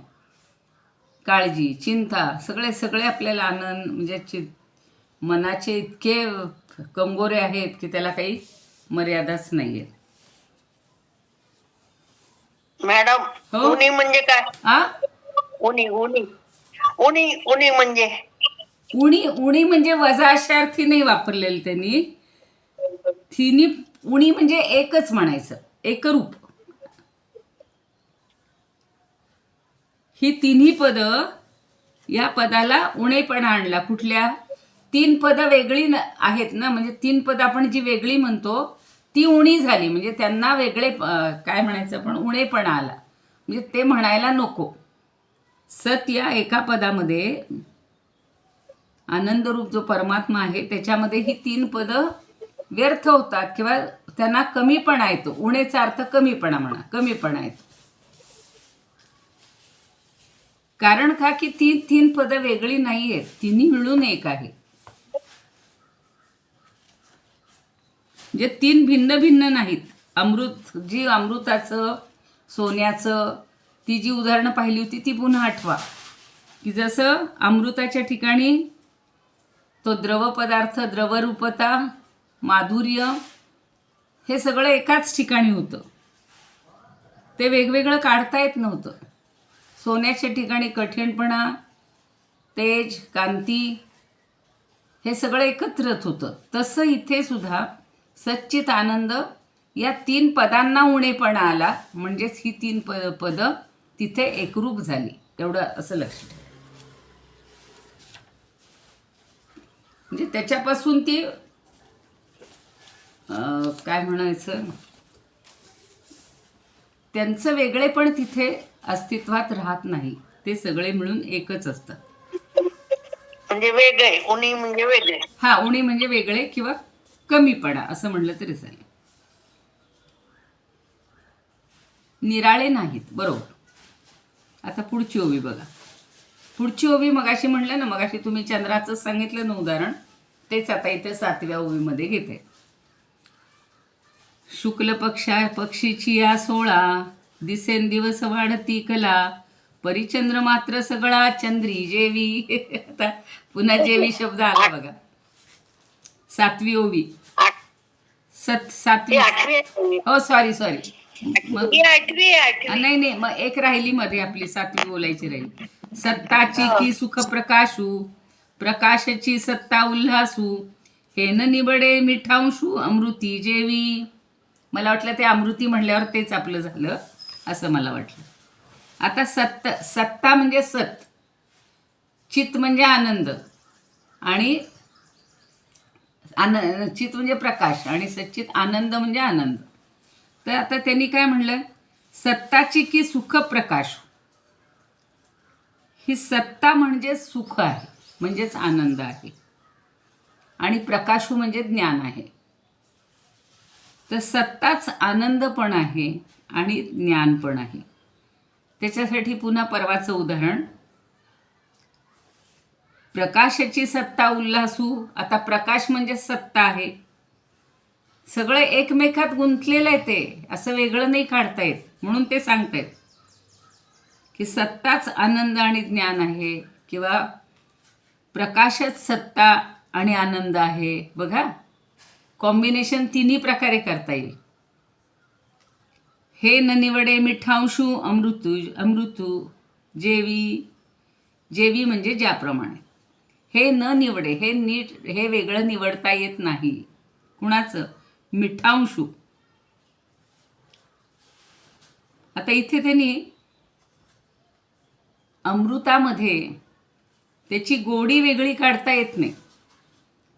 काळजी, चिंता, सगळे आपल्याला आनंद म्हणजे मनाचे इतके कंगोरे आहेत की त्याला काही मर्यादाच नाही आहेत. मॅडम हो? उनी म्हणजे काय? आ उनी उनी उनी उनी म्हणजे उणी म्हणजे वजाशार्थी नाही वापरलेलं त्यांनी. तिन्ही उणी म्हणजे एकच म्हणायचं, एकरूप. ही तिन्ही पदं या पदाला उणेपणा आणला. कुठल्या 3 पदं वेगळी आहेत ना, म्हणजे 3 पदं आपण जी वेगळी म्हणतो ती उणी झाली, म्हणजे त्यांना वेगळे काय म्हणायचं आपण उणेपणा आला, म्हणजे ते म्हणायला नको. सत या एका पदामध्ये आनंदरूप जो परमात्मा आहे त्याच्यामध्ये ही 3 पदं व्यर्थ होतात किंवा त्यांना कमीपणा येतो. उणेचा अर्थ कमीपणा म्हणा, कमीपणा येतो. कारण का की 3 पदं वेगळी नाही आहेत, तिन्ही मिळून एक आहे. म्हणजे 3 भिन्न भिन्न नाहीत. अमृताचं, सोन्याचं, ती जी उदाहरणं पाहिली होती ती पुन्हा आठवा की जसं अमृताच्या ठिकाणी तो द्रव पदार्थ, द्रवरूपता, माधुर्य हे सगळं एकाच ठिकाणी होतं, ते वेगवेगळं काढता येत नव्हतं. सोन्याच्या ठिकाणी कठीणपणा, तेज, कांती हे सगळं एकत्रच होतं. तसं इथे सुद्धा सच्चित आनंद या 3 पदांना उणेपणा आला, म्हणजेच ही 3 पदं तिथे एकरूप झाली, एवढं असं लक्षात. म्हणजे त्याच्यापासून ती काय म्हणायचं, त्यांचं वेगळेपण तिथे अस्तित्वात राहत नाही, ते सगळे मिळून एकच असतात. म्हणजे वेगळे, उणी म्हणजे वेगळे. हा, उणी म्हणजे वेगळे किंवा कमीपणा असं म्हणलं तरी चालेल. निराळे नाहीत, बरोबर. आता पुढची ओवी बघा. पुढची ओवी मगाशी म्हणलं ना, मगाशी तुम्ही चंद्राचं सांगितलं ना उदाहरण, तेच आता इथे 7व्या ओवीमध्ये घेते. शुक्ल पक्षीची या 16 दिसेन दिवस वाढती कला परिचंद्र मात्र सगळा चंद्री जेवी. आता पुन्हा जेवी शब्द आला बघा. 7वी ओवी. सातवी. ती 8वी आहे. हो सॉरी मग ही 8वी आहे, 8वी. नाही नाही, मग एक राहिली मध्ये, आपली 7वी बोलायची राहिली. सत्ताची हो. की सुख प्रकाशू, प्रकाशाची सत्ता उल्हासू, हे न निबडे मिठांशू अमृती जेवी. मला वाटलं ते अमृती म्हणल्यावर तेच आपलं झालं असं मला वाटलं. आता सत्ता म्हणजे सत, चित म्हणजे आनंद, आणि चित म्हणजे प्रकाश, आणि सच्चित आनंद म्हणजे आनंद. तर आता त्यांनी काय म्हणलं, सत्ताची की सुख प्रकाश. ही सत्ता म्हणजे सुख आहे, म्हणजेच आनंद आहे, आणि प्रकाशू म्हणजे ज्ञान आहे. तर सत्ताच आनंद पण आहे आणि ज्ञान पण आहे. त्याच्यासाठी पुन्हा परवाचं उदाहरण, प्रकाशाची सत्ता उल्हासू. आता प्रकाश म्हणजे सत्ता आहे, सगळं एकमेकात गुंतलेलं आहे, ते असं वेगळं नाही काढता येत. म्हणून ते सांगतायत की सत्ताच आनंद आणि ज्ञान आहे, किंवा प्रकाशच सत्ता आणि आनंद आहे. बघा, कॉम्बिनेशन तिन्ही प्रकारे करता येईल. हे न निवडे मिठांशू अमृतू जेवी म्हणजे ज्याप्रमाणे. हे न निवडे, हे नीट, हे वेगळं निवडता येत नाही. कुणाचं? मिठांशू. आता इथे त्यांनी अमृतामध्ये त्याची गोडी वेगळी काढता येत नाही.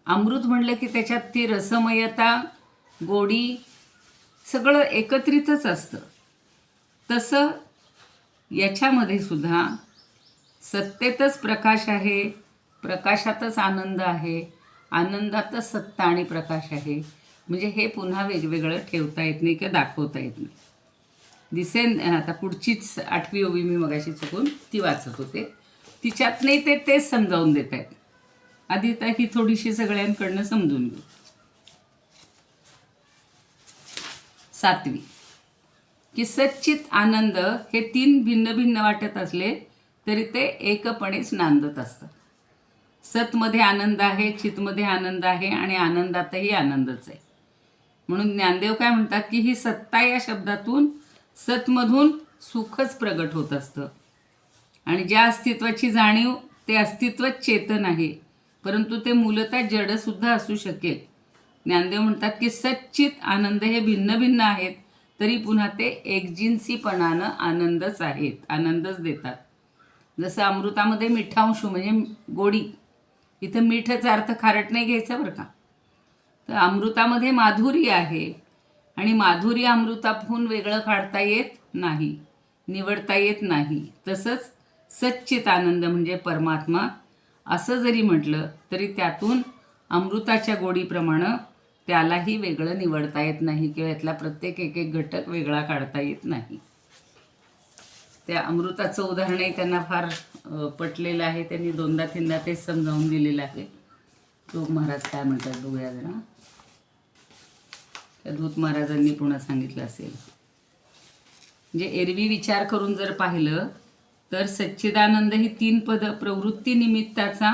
अमृत म्हणलं की त्याच्यात ती रसमयता, गोडी सगळं एकत्रितच असतं. तसं याच्यामध्ये सुद्धा सत्तेतच प्रकाश आहे, प्रकाशातच आनंद आहे, आनंदातच सत्ता आणि प्रकाश आहे. म्हणजे हे पुन्हा वेगवेगळं ठेवता येत नाही किंवा दाखवता येत नाही. दिसेन आता पुढचीच 8वी ओवी मी मगाशी चुकून ती वाचत होते, तिच्यात नाही ते तेच समजावून देत आहेत. आधी तर ही थोडीशी सगळ्यांकडनं समजून घेऊ. 7वी, की सच्चित आनंद हे 3 भिन्न भिन्न वाटत असले तरी ते एकपणेच नांदत असतात. सतमध्ये आनंद आहे, चितमध्ये आनंद आहे, आणि आनंदातही आनंदच आहे. म्हणून ज्ञानदेव काय म्हणतात की ही सत्ता या शब्दातून सतमधून सुखच प्रगट होत असतं, आणि ज्या अस्तित्वाची जाणीव ते अस्तित्वच चेतन आहे, परंतु ते मूलतः जडसुद्धा असू शकेल. ज्ञानदेव म्हणतात की सच्चित आनंद हे भिन्न भिन्न आहेत, तरी पुन्हा ते एकजिन्सीपणानं आनंदच आहेत, आनंदच देतात. जसं अमृतामध्ये मिठांशू म्हणजे गोडी, इथं मीठचा अर्थ खारट नाही घ्यायचा बरं का. तर अमृतामध्ये माधुर्य आहे, आणि माधुर्य अमृताहून वेगळं काढता येत नाही, निवडता येत नाही. तसंच सच्चित आनंद म्हणजे परमात्मा असं जरी म्हटलं तरी त्यातून अमृताच्या गोडीप्रमाणे त्यालाही वेगळं निवडता येत नाही, किंवा यातला प्रत्येक एक एक घटक वेगळा काढता येत नाही. त्या अमृताचं उदाहरणही त्यांना फार पटलेलं आहे. त्यांनी 2दा-3दा तेच समजावून दिलेलं आहे. धूत महाराज काय म्हणतात बघूया जरा. त्या धूत महाराजांनी पुन्हा सांगितलं असेल, म्हणजे एरवी विचार करून जर पाहिलं तर सच्चिदानंद ही 3 पद प्रवृत्ती निमित्ताचा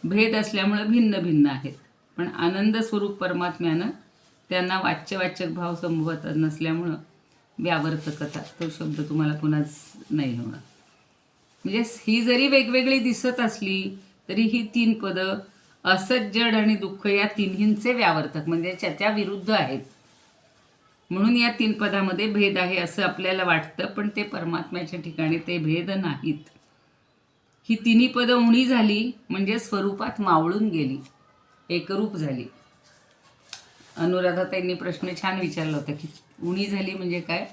भेद असल्यामुळे भिन्न भिन्न आहेत, पण आनंद स्वरूप परमात्म्यानं त्यांना वाच्यवाचक भाव संभवत नसल्यामुळं व्यावर्तकता, तो शब्द तुम्हाला पुन्हाच नाही होणार. म्हणजे ही जरी वेगवेगळी दिसत असली तरी ही 3 पदं असत, जड आणि दुःख या तिन्हींचे व्यावर्तक म्हणजे त्याच्या विरुद्ध आहेत. म्हणून या 3 पदामध्ये भेद आहे असं आपल्याला वाटतं, पण ते परमात्म्याच्या ठिकाणी ते भेद नाहीत. ही तिन्ही पदं उणी झाली म्हणजे स्वरूपात मावळून गेली, एकरूप झाली. अनुराधाताईंनी प्रश्न छान विचारला होता की उणी झाली म्हणजे काय,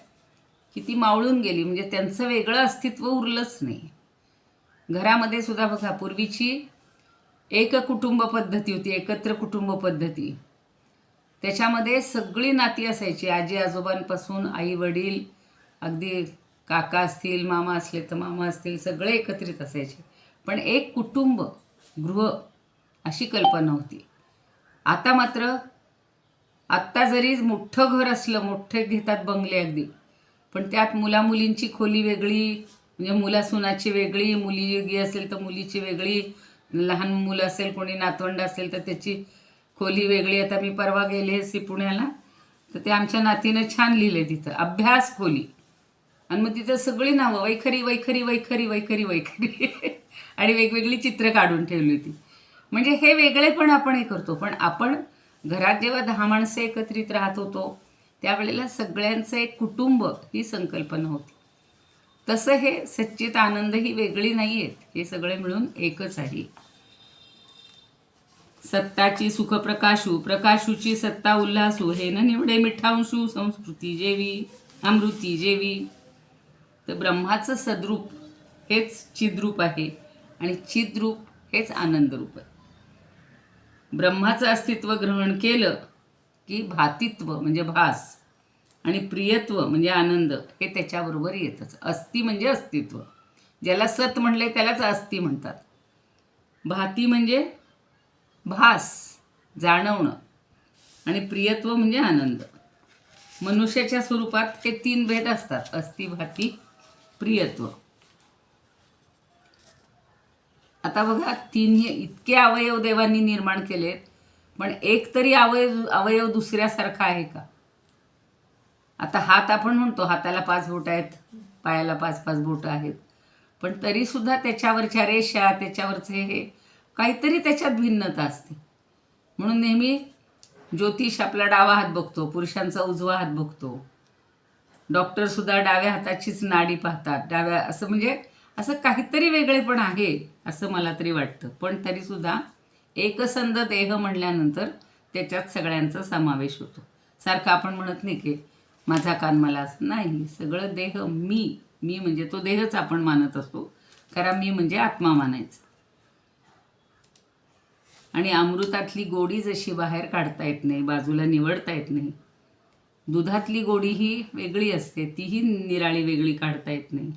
की ती मावळून गेली म्हणजे त्यांचं वेगळं अस्तित्व उरलंच नाही. घरामध्ये सुद्धा बघा, पूर्वीची एक कुटुंब पद्धती होती, एकत्र कुटुंब पद्धती. त्याच्यामध्ये सगळी नाती असायची, आजी आजोबांपासून आई वडील, अगदी काका असतील, मामा असले तर मामा असतील, सगळे एकत्रित असायचे. पण एक कुटुंब गृह अशी कल्पना होती. आता मात्र आत्ता जरी मोठं घर असलं, मोठे घेतात बंगले अगदी, पण त्यात मुलामुलींची खोली वेगळी, म्हणजे मुलासुनाची वेगळी, मुलगी असेल तर मुलीची वेगळी, लहान मुलं असेल, कोणी नातवंड असेल तर त्याची खोली वेगळी. आता मी परवा गेले सी पुण्याला, तर ते आमच्या नातीनं छान लिहिले तिथं अभ्यास खोली. आणि मग तिथं सगळी नावं वैखरी वैखरी वैखरी वैखरी वैखरी आणि वेगवेगळी चित्र काढून ठेवली होती. म्हणजे हे वेगळेपण आपण हे करतो. पण आपण घरात जेव्हा 10 माणसं एकत्रित राहत होतो त्यावेळेला सगळ्यांचं एक कुटुंब ही संकल्पना होती. तसं हे सच्चित आनंद ही वेगळी नाही आहेत, हे सगळे मिळून एकच आहे. सत्ताची सुख प्रकाशू, प्रकाशूची सत्ता उल्हासू, हे न निवडे मिठांशू, संस्कृती जेवी अमृती जेवी. तर ब्रह्माचं सद्रूप हेच चिद्रूप आहे आणि चिद्रूप हेच आनंदरूप आहे. ब्रह्माचं अस्तित्व ग्रहण केलं की भातित्व म्हणजे भास आणि प्रियत्व म्हणजे आनंद हे त्याच्याबरोबर येतच. अस्ति म्हणजे अस्तित्व, ज्याला सत म्हणले त्यालाच अस्ति म्हणतात. भाती म्हणजे भास, जाणवणं, आणि प्रियत्व म्हणजे आनंद. मनुष्याच्या स्वरूपात हे 3 भेद असतात: अस्ति, भाती, प्रियत्व. आता बघा, 3 इतके अवयव देवांनी निर्माण केलेत, पण एक तरी अवयव दुसऱ्यासारखा आहे का? आता हात आपण म्हणतो हाताला 5 बोटं आहेत, पायाला 5-5 बोटं आहेत, पण तरीसुद्धा त्याच्यावरच्या रेषा, त्याच्यावरचे हे काहीतरी त्याच्यात भिन्नता असते. म्हणून नेहमी ज्योतिष आपला डावा हात बघतो, पुरुषांचा उजवा हात बघतो. डॉक्टरसुद्धा डाव्या हाताचीच नाडी पाहतात, असं म्हणजे असं काहीतरी वेगळेपण आहे असं मला तरी वाटतं. पण तरीसुद्धा एकसंध देह म्हणल्यानंतर त्याच्यात सगळ्यांचा समावेश होतो. सारखं आपण म्हणत नाही की माझा कान मला, नाही, सगळं देह मी म्हणजे तो देहच आपण मानत असतो, कारण मी म्हणजे आत्मा मानायचं. आणि अमृतातली गोडी जशी बाहेर काढता येत नाही, बाजूला निवडता येत नाही, दुधातली गोडी ही वेगळी असते, तीही निराळी वेगळी काढता येत नाही,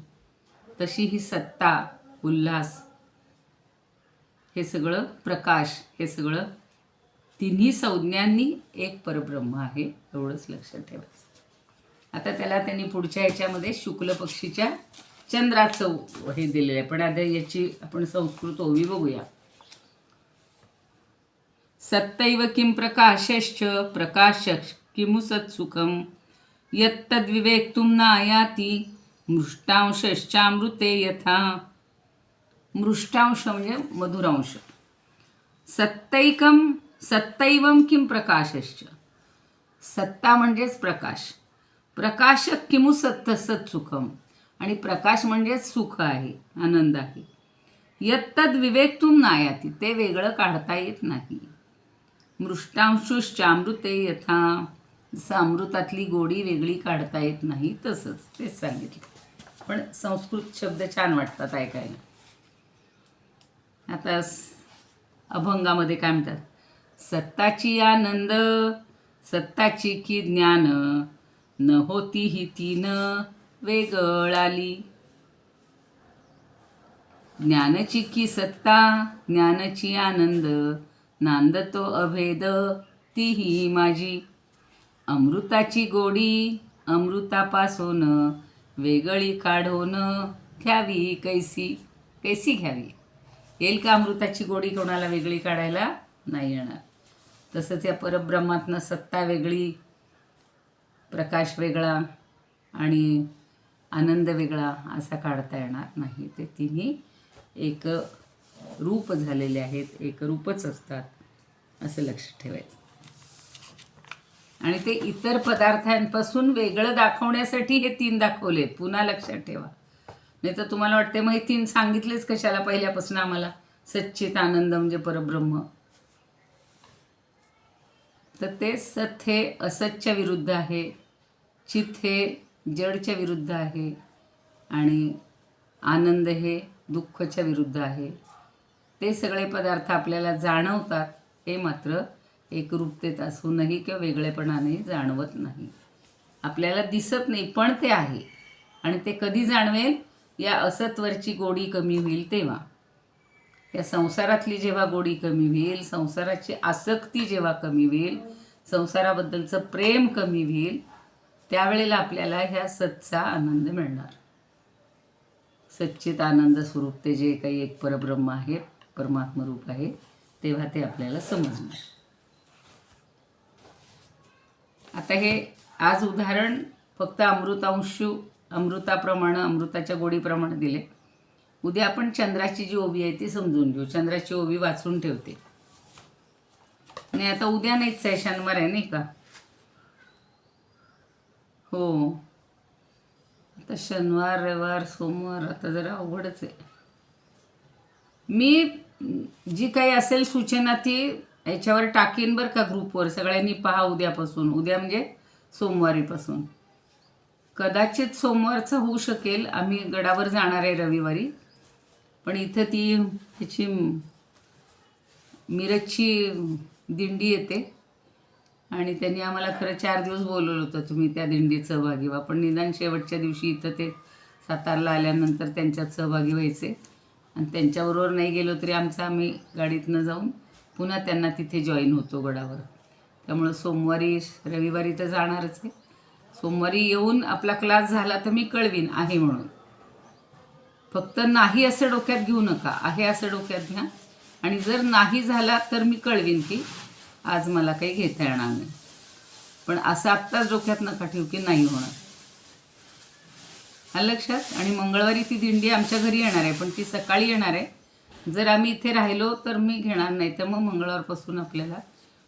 तशी ही सत्ता, उल्हास, हे सगळं प्रकाश, हे सगळं तिन्ही संज्ञांनी एक परब्रह्म आहे, एवढंच लक्षात ठेवायचं. आता त्याला त्यांनी पुढच्या ह्याच्यामध्ये शुक्ल पक्षीच्या चंद्राचं हे दिलेलं आहे, पण आता याची आपण संस्कृत ओवी बघूया. सत्तैव किं प्रकाशश्च प्रकाशश्च किमु सत्सुखम यत्तद्विवेक्तुं नायाति मृष्टांशश्चामृते यथा. मृष्टांश म्हणजे मधुरांश. सत्तैवं किं प्रकाशश्च, सत्ता म्हणजेच प्रकाश, प्रकाश किमु सत्सुखम, आणि प्रकाश म्हणजेच सुख आहे, आनंद आहे. यत्तद विवेक्तुं नायाति, ते वेगळं काढता येत नाही. मृष्टांशुश्चामृते यथा, जसं अमृतातली गोडी वेगळी काढता येत नाही तसंच तेच सांगितलं. पण संस्कृत शब्द छान वाटतात ऐकायला. आता अभंगामध्ये काय म्हणतात? सत्ताची आनंद, सत्ताची की ज्ञान, न होती ही तीन वेगळाली. ज्ञानची की सत्ता, ज्ञानची आनंद, नांदतो अभेद तीही माझी. अमृताची गोडी, अमृतापासून वेगळी काढून घ्यावी कैसी. कैसी घ्यावी? येईल का अमृताची गोडी कोणाला वेगळी काढायला? नाही येणार. तसंच या परब्रह्मातनं सत्ता वेगळी, प्रकाश वेगळा आणि आनंद वेगळा असा काढता येणार नाही. ते तिन्ही एक रूप झालेले आहेत, एक रूपच असतात असं लक्षात ठेवायचं. आणि ते इतर पदार्थांपासून वेगळं दाखवण्यासाठी हे 3 दाखवलेत, पुन्हा लक्षात ठेवा. नाही तर तुम्हाला वाटते मग हे 3 सांगितलेच कशाला पहिल्यापासून आम्हाला? सच्चित आनंद म्हणजे परब्रह्म. तर ते सत हे असतच्या विरुद्ध आहे, चित हे जडच्या विरुद्ध आहे, आणि आनंद हे दुःखाच्या विरुद्ध आहे. ते सगळे पदार्थ आपल्याला जाणवतात, हे मात्र एकरूपतेत असूनही किंवा वेगळेपणाने जाणवत नाही. आपल्याला दिसत नाही पण ते आहे. आणि ते कधी जाणवेल? या असत्वरची गोडी कमी होईल तेव्हा. या संसारातली जेव्हा गोडी कमी होईल, संसाराची आसक्ती जेव्हा कमी होईल, संसाराबद्दलचं प्रेम कमी होईल, त्यावेळेला आपल्याला ह्या सतचा आनंद मिळणार. सच्चित आनंद स्वरूप ते जे काही एक परब्रह्म आहे, परमात्मरूप आहे, तेव्हा ते आपल्याला समजणार. आता हे आज उदाहरण फक्त अमृताप्रमाणे, अमृताच्या गोडीप्रमाणे दिले. उद्या आपण चंद्राची जी ओवी आहे ती समजून घेऊ. चंद्राची ओवी वाचून ठेवते. नाही आता उद्या नाहीच आहे, शनिवार आहे नाही का? हो, आता शनिवार, रविवार, सोमवार आता जरा अवघडच आहे. मी जी काही असेल सूचना ती याच्यावर टाकीन बरं का, ग्रुपवर. सगळ्यांनी पहा उद्यापासून. उद्या म्हणजे सोमवारीपासून. कदाचित सोमवारचं होऊ शकेल. आम्ही गडावर जाणार आहे रविवारी, पण इथं ती ह्याची मिरजची दिंडी येते आणि त्यांनी आम्हाला खरं 4 दिवस बोलवलं होतं, तुम्ही त्या दिंडीत सहभागी व्हा. पण निदान शेवटच्या दिवशी इथं ते सातारला आल्यानंतर त्यांच्यात सहभागी व्हायचे आणि त्यांच्याबरोबर नाही गेलो तरी आम्ही गाडीतनं जाऊन पुन्हा त्यांना तिथे जॉईन होतो गडावर. त्यामुळं सोमवारी, रविवारी तर जाणारच आहे. सोमवारी येऊन आपला क्लास झाला तर मी कळवीन आहे म्हणून. फक्त नाही असं डोक्यात घेऊ नका, आहे असं डोक्यात घ्या. आणि जर नाही झाला तर मी कळवीन की आज मला काही घेता येणार नाही. पण असं आत्ताच डोक्यात नका ठेवू की नाही होणार. हा लक्षात. आणि मंगळवारी ती दिंडी आमच्या घरी येणार आहे, पण ती सकाळी येणार आहे. जर आम्ही इथे राहिलो तर मी घेणार नाही, तर मग मंगळवारपासून आपल्याला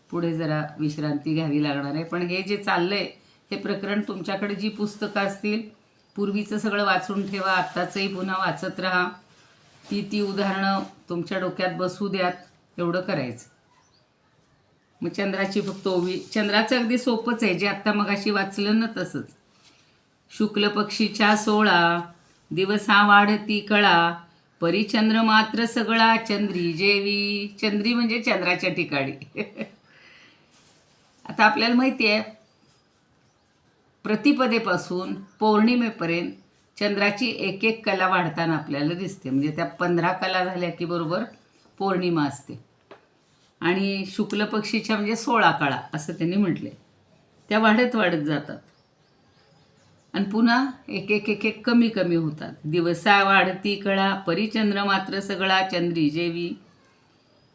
पुढे जरा विश्रांती घ्यावी लागणार आहे. पण हे जे चाललं आहे हे प्रकरण, तुमच्याकडे जी पुस्तकं असतील पूर्वीचं सगळं वाचून ठेवा. आत्ताचंही पुन्हा वाचत राहा. ती उदाहरणं तुमच्या डोक्यात बसू द्यात. एवढं करायचं. मग चंद्राची फक्त ओवी. चंद्राचं अगदी सोपंच आहे, जे आत्ता मगाशी वाचलं ना तसंच. शुक्ल पक्षीच्या 16 दिवसा वाढती कळा, परिचंद्र मात्र सगळा चंद्री जेवी. चंद्री म्हणजे चंद्राच्या ठिकाणी. आता आपल्याला माहिती आहे प्रतिपदेपासून पौर्णिमेपर्यंत चंद्राची एक एक कला वाढताना आपल्याला दिसते. म्हणजे त्या 15 कला झाल्या की बरोबर पौर्णिमा असते. आणि शुक्ल पक्षीच्या म्हणजे 16 कळा असं त्यांनी म्हटले. त्या वाढत वाढत जातात आणि पुन्हा एक एक एक एक कमी कमी होतात. दिवसा वाढती कळा, परिचंद्र मात्र सगळा चंद्री जेवी.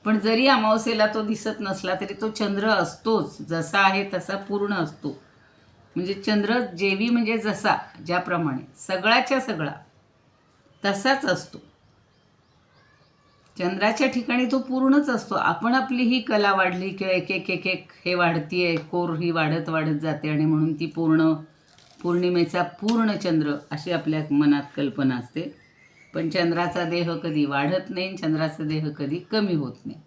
पण जरी अमावस्येला तो दिसत नसला तरी तो चंद्र असतोच. जसा आहे तसा पूर्ण असतो. म्हणजे चंद्र जेवी म्हणजे जसा, ज्याप्रमाणे सगळाच्या सगळा तसाच असतो. चंद्राच्या ठिकाणी तो पूर्णच असतो. आपण आपली ही कला वाढली किंवा एक एक एक एक हे वाढतीये, कोर ही वाढत वाढत जाते आणि म्हणून ती पौर्णिमेचा पूर्ण चंद्र अशी आपल्या मनात कल्पना असते. पण चंद्राचा देह कधी वाढत नाही, चंद्राचा देह कधी कमी होत नाही.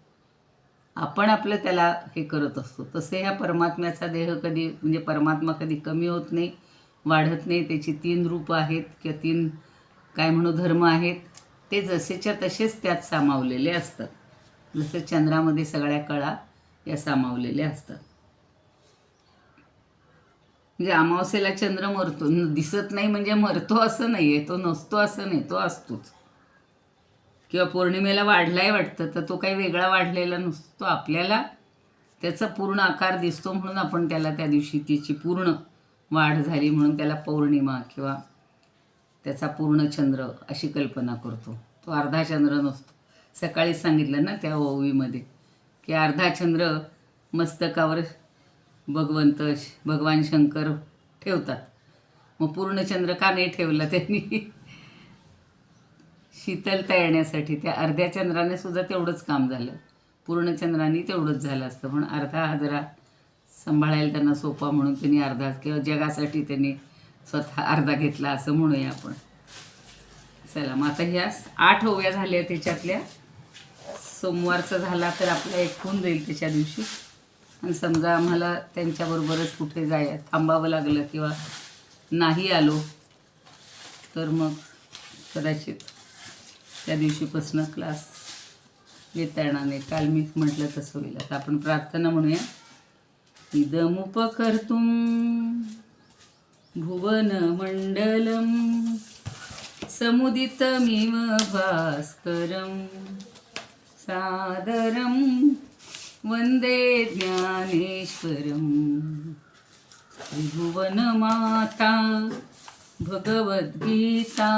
आपण आपलं त्याला हे करत असतो. तसे ह्या परमात्म्याचा देह कधी, म्हणजे परमात्मा कधी कमी होत नाही, वाढत नाही. त्याची 3 रूपं आहेत किंवा 3 काय म्हणू धर्म आहेत. ते जसेच्या तसेच त्यात सामावलेले असतात. जसं चंद्रामध्ये सगळ्या कळा या सामावलेल्या असतात. म्हणजे अमावस्येला चंद्र मरतो, दिसत नाही म्हणजे मरतो असं नाही आहे, तो नसतो असं नाही, तो असतोच. किंवा पौर्णिमेला वाढलाय वाटतं तर तो काही वेगळा वाढलेला नसतो. तो आपल्याला त्याचा पूर्ण आकार दिसतो म्हणून आपण त्याला त्या दिवशी तिची पूर्ण वाढ झाली म्हणून त्याला पौर्णिमा किंवा त्याचा पूर्ण चंद्र अशी कल्पना करतो. तो अर्धा चंद्र नसतो. सकाळीच सांगितलं ना त्या ओवीमध्ये की अर्धा चंद्र मस्तकावर भगवान शंकर ठेवतात. मग पूर्ण चंद्र का नाही ठेवला त्यांनी? शीतलता येण्यासाठी. त्या अर्ध्या चंद्राने सुद्धा तेवढंच काम झालं, पूर्ण चंद्राने तेवढंच झालं असतं. पण अर्धा हा जरा सांभाळायला त्यांना सोपा म्हणून त्यांनी अर्धा, किंवा जगासाठी त्यांनी स्वतः अर्धा घेतला असं म्हणूया आपण. चला मग आता ह्या 8 ओव्या झाल्या. त्याच्यातल्या सोमवारचा झाला तर आपला एक होऊन जाईल त्याच्या दिवशी. आणि समजा आम्हाला त्यांच्याबरोबरच कुठे थांबावं लागलं किंवा नाही आलो तर मग कदाचित त्या दिवशीपासून क्लास घेता येणार नाही. काल मी म्हटलं तसं होईल. आता आपण प्रार्थना म्हणूया. इदमुपकर्तुं भुवनमण्डलं समुदितमिव भास्करं सादरं वन्दे ज्ञानेश्वरं. त्रिभुवनमाता भगवद्गीता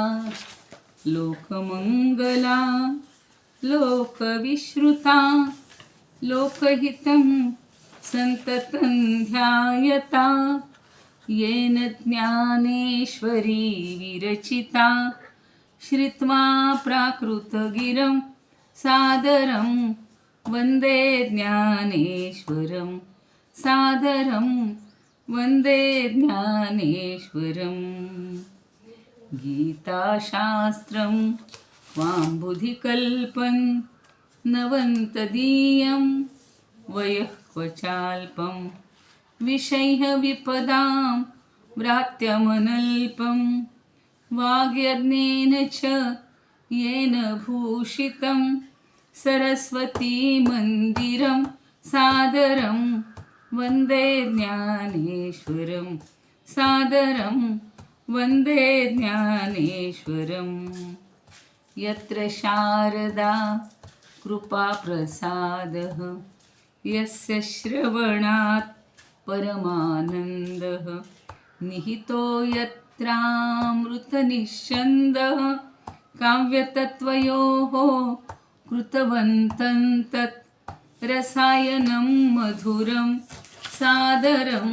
लोकमंगला लोकविश्रुता लोकहितं संततं ध्यायता येन ज्ञानेश्वरी विरचिता श्रित्वा प्राकृतगिरं सादरं वन्दे ज्ञानेश्वरं सादरं वन्दे ज्ञानेश्वरम् गीताशास्त्रं वाम्बुधिकल्पं नवन्तदीयं वयः क्वचाल्पं विषयः विपदां व्रात्यमनल्पं वाग्यज्ञेन च येन भूषितं सरस्वतीमन्दिरं सादरं वन्दे ज्ञानेश्वरं सादरं वन्दे ज्ञानेश्वरम् यत्र शारदा कृपाप्रसादः यस्य श्रवणात् परमानन्दः निहितो यत्रामृतनिःस्यन्दः काव्यतत्त्वयोः कृतवन्तं तत् रसायनं मधुरं सादरं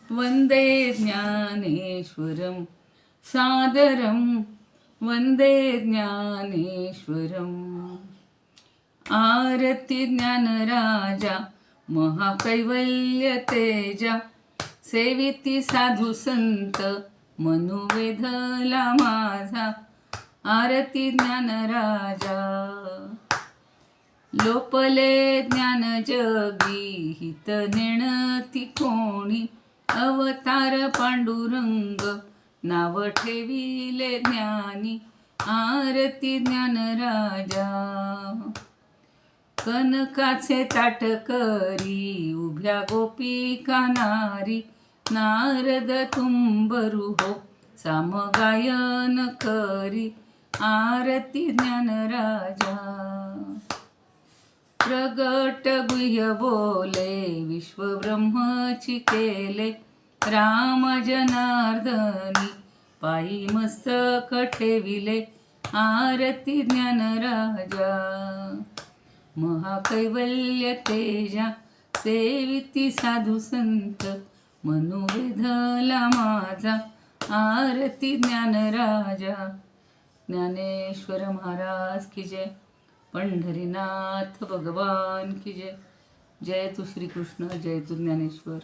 वन्दे ज्ञानेश्वरं सादरं वन्दे ज्ञानेश्वरम् आरती ज्ञानराजा महाकैवल्यतेजा सेविती साधू संत मनुवेधला माझा आरती ज्ञानराजा लोपले ज्ञान जगी हित नेणती कोणी अवतार पांडुरंग नाव ठेविले ज्ञानी आरती ज्ञानराजा कनकाचे ताट करी उभ्या गोपिका नारी नारद तुंबरू हो सामगायन करी आरती ज्ञानराजा प्रगट गुह्य बोले विश्वब्रह्मची केले राम जनार्दनी पायी मस्तक ठेविले आरती ज्ञानराजा महाकैवल्य तेजा सेविती साधू संत मनुवेधला माझा आरती ज्ञानराजा ज्ञानेश्वर महाराज की जय पंढरीनाथ भगवान की जय जय तू श्रीकृष्ण जय तू ज्ञानेश्वर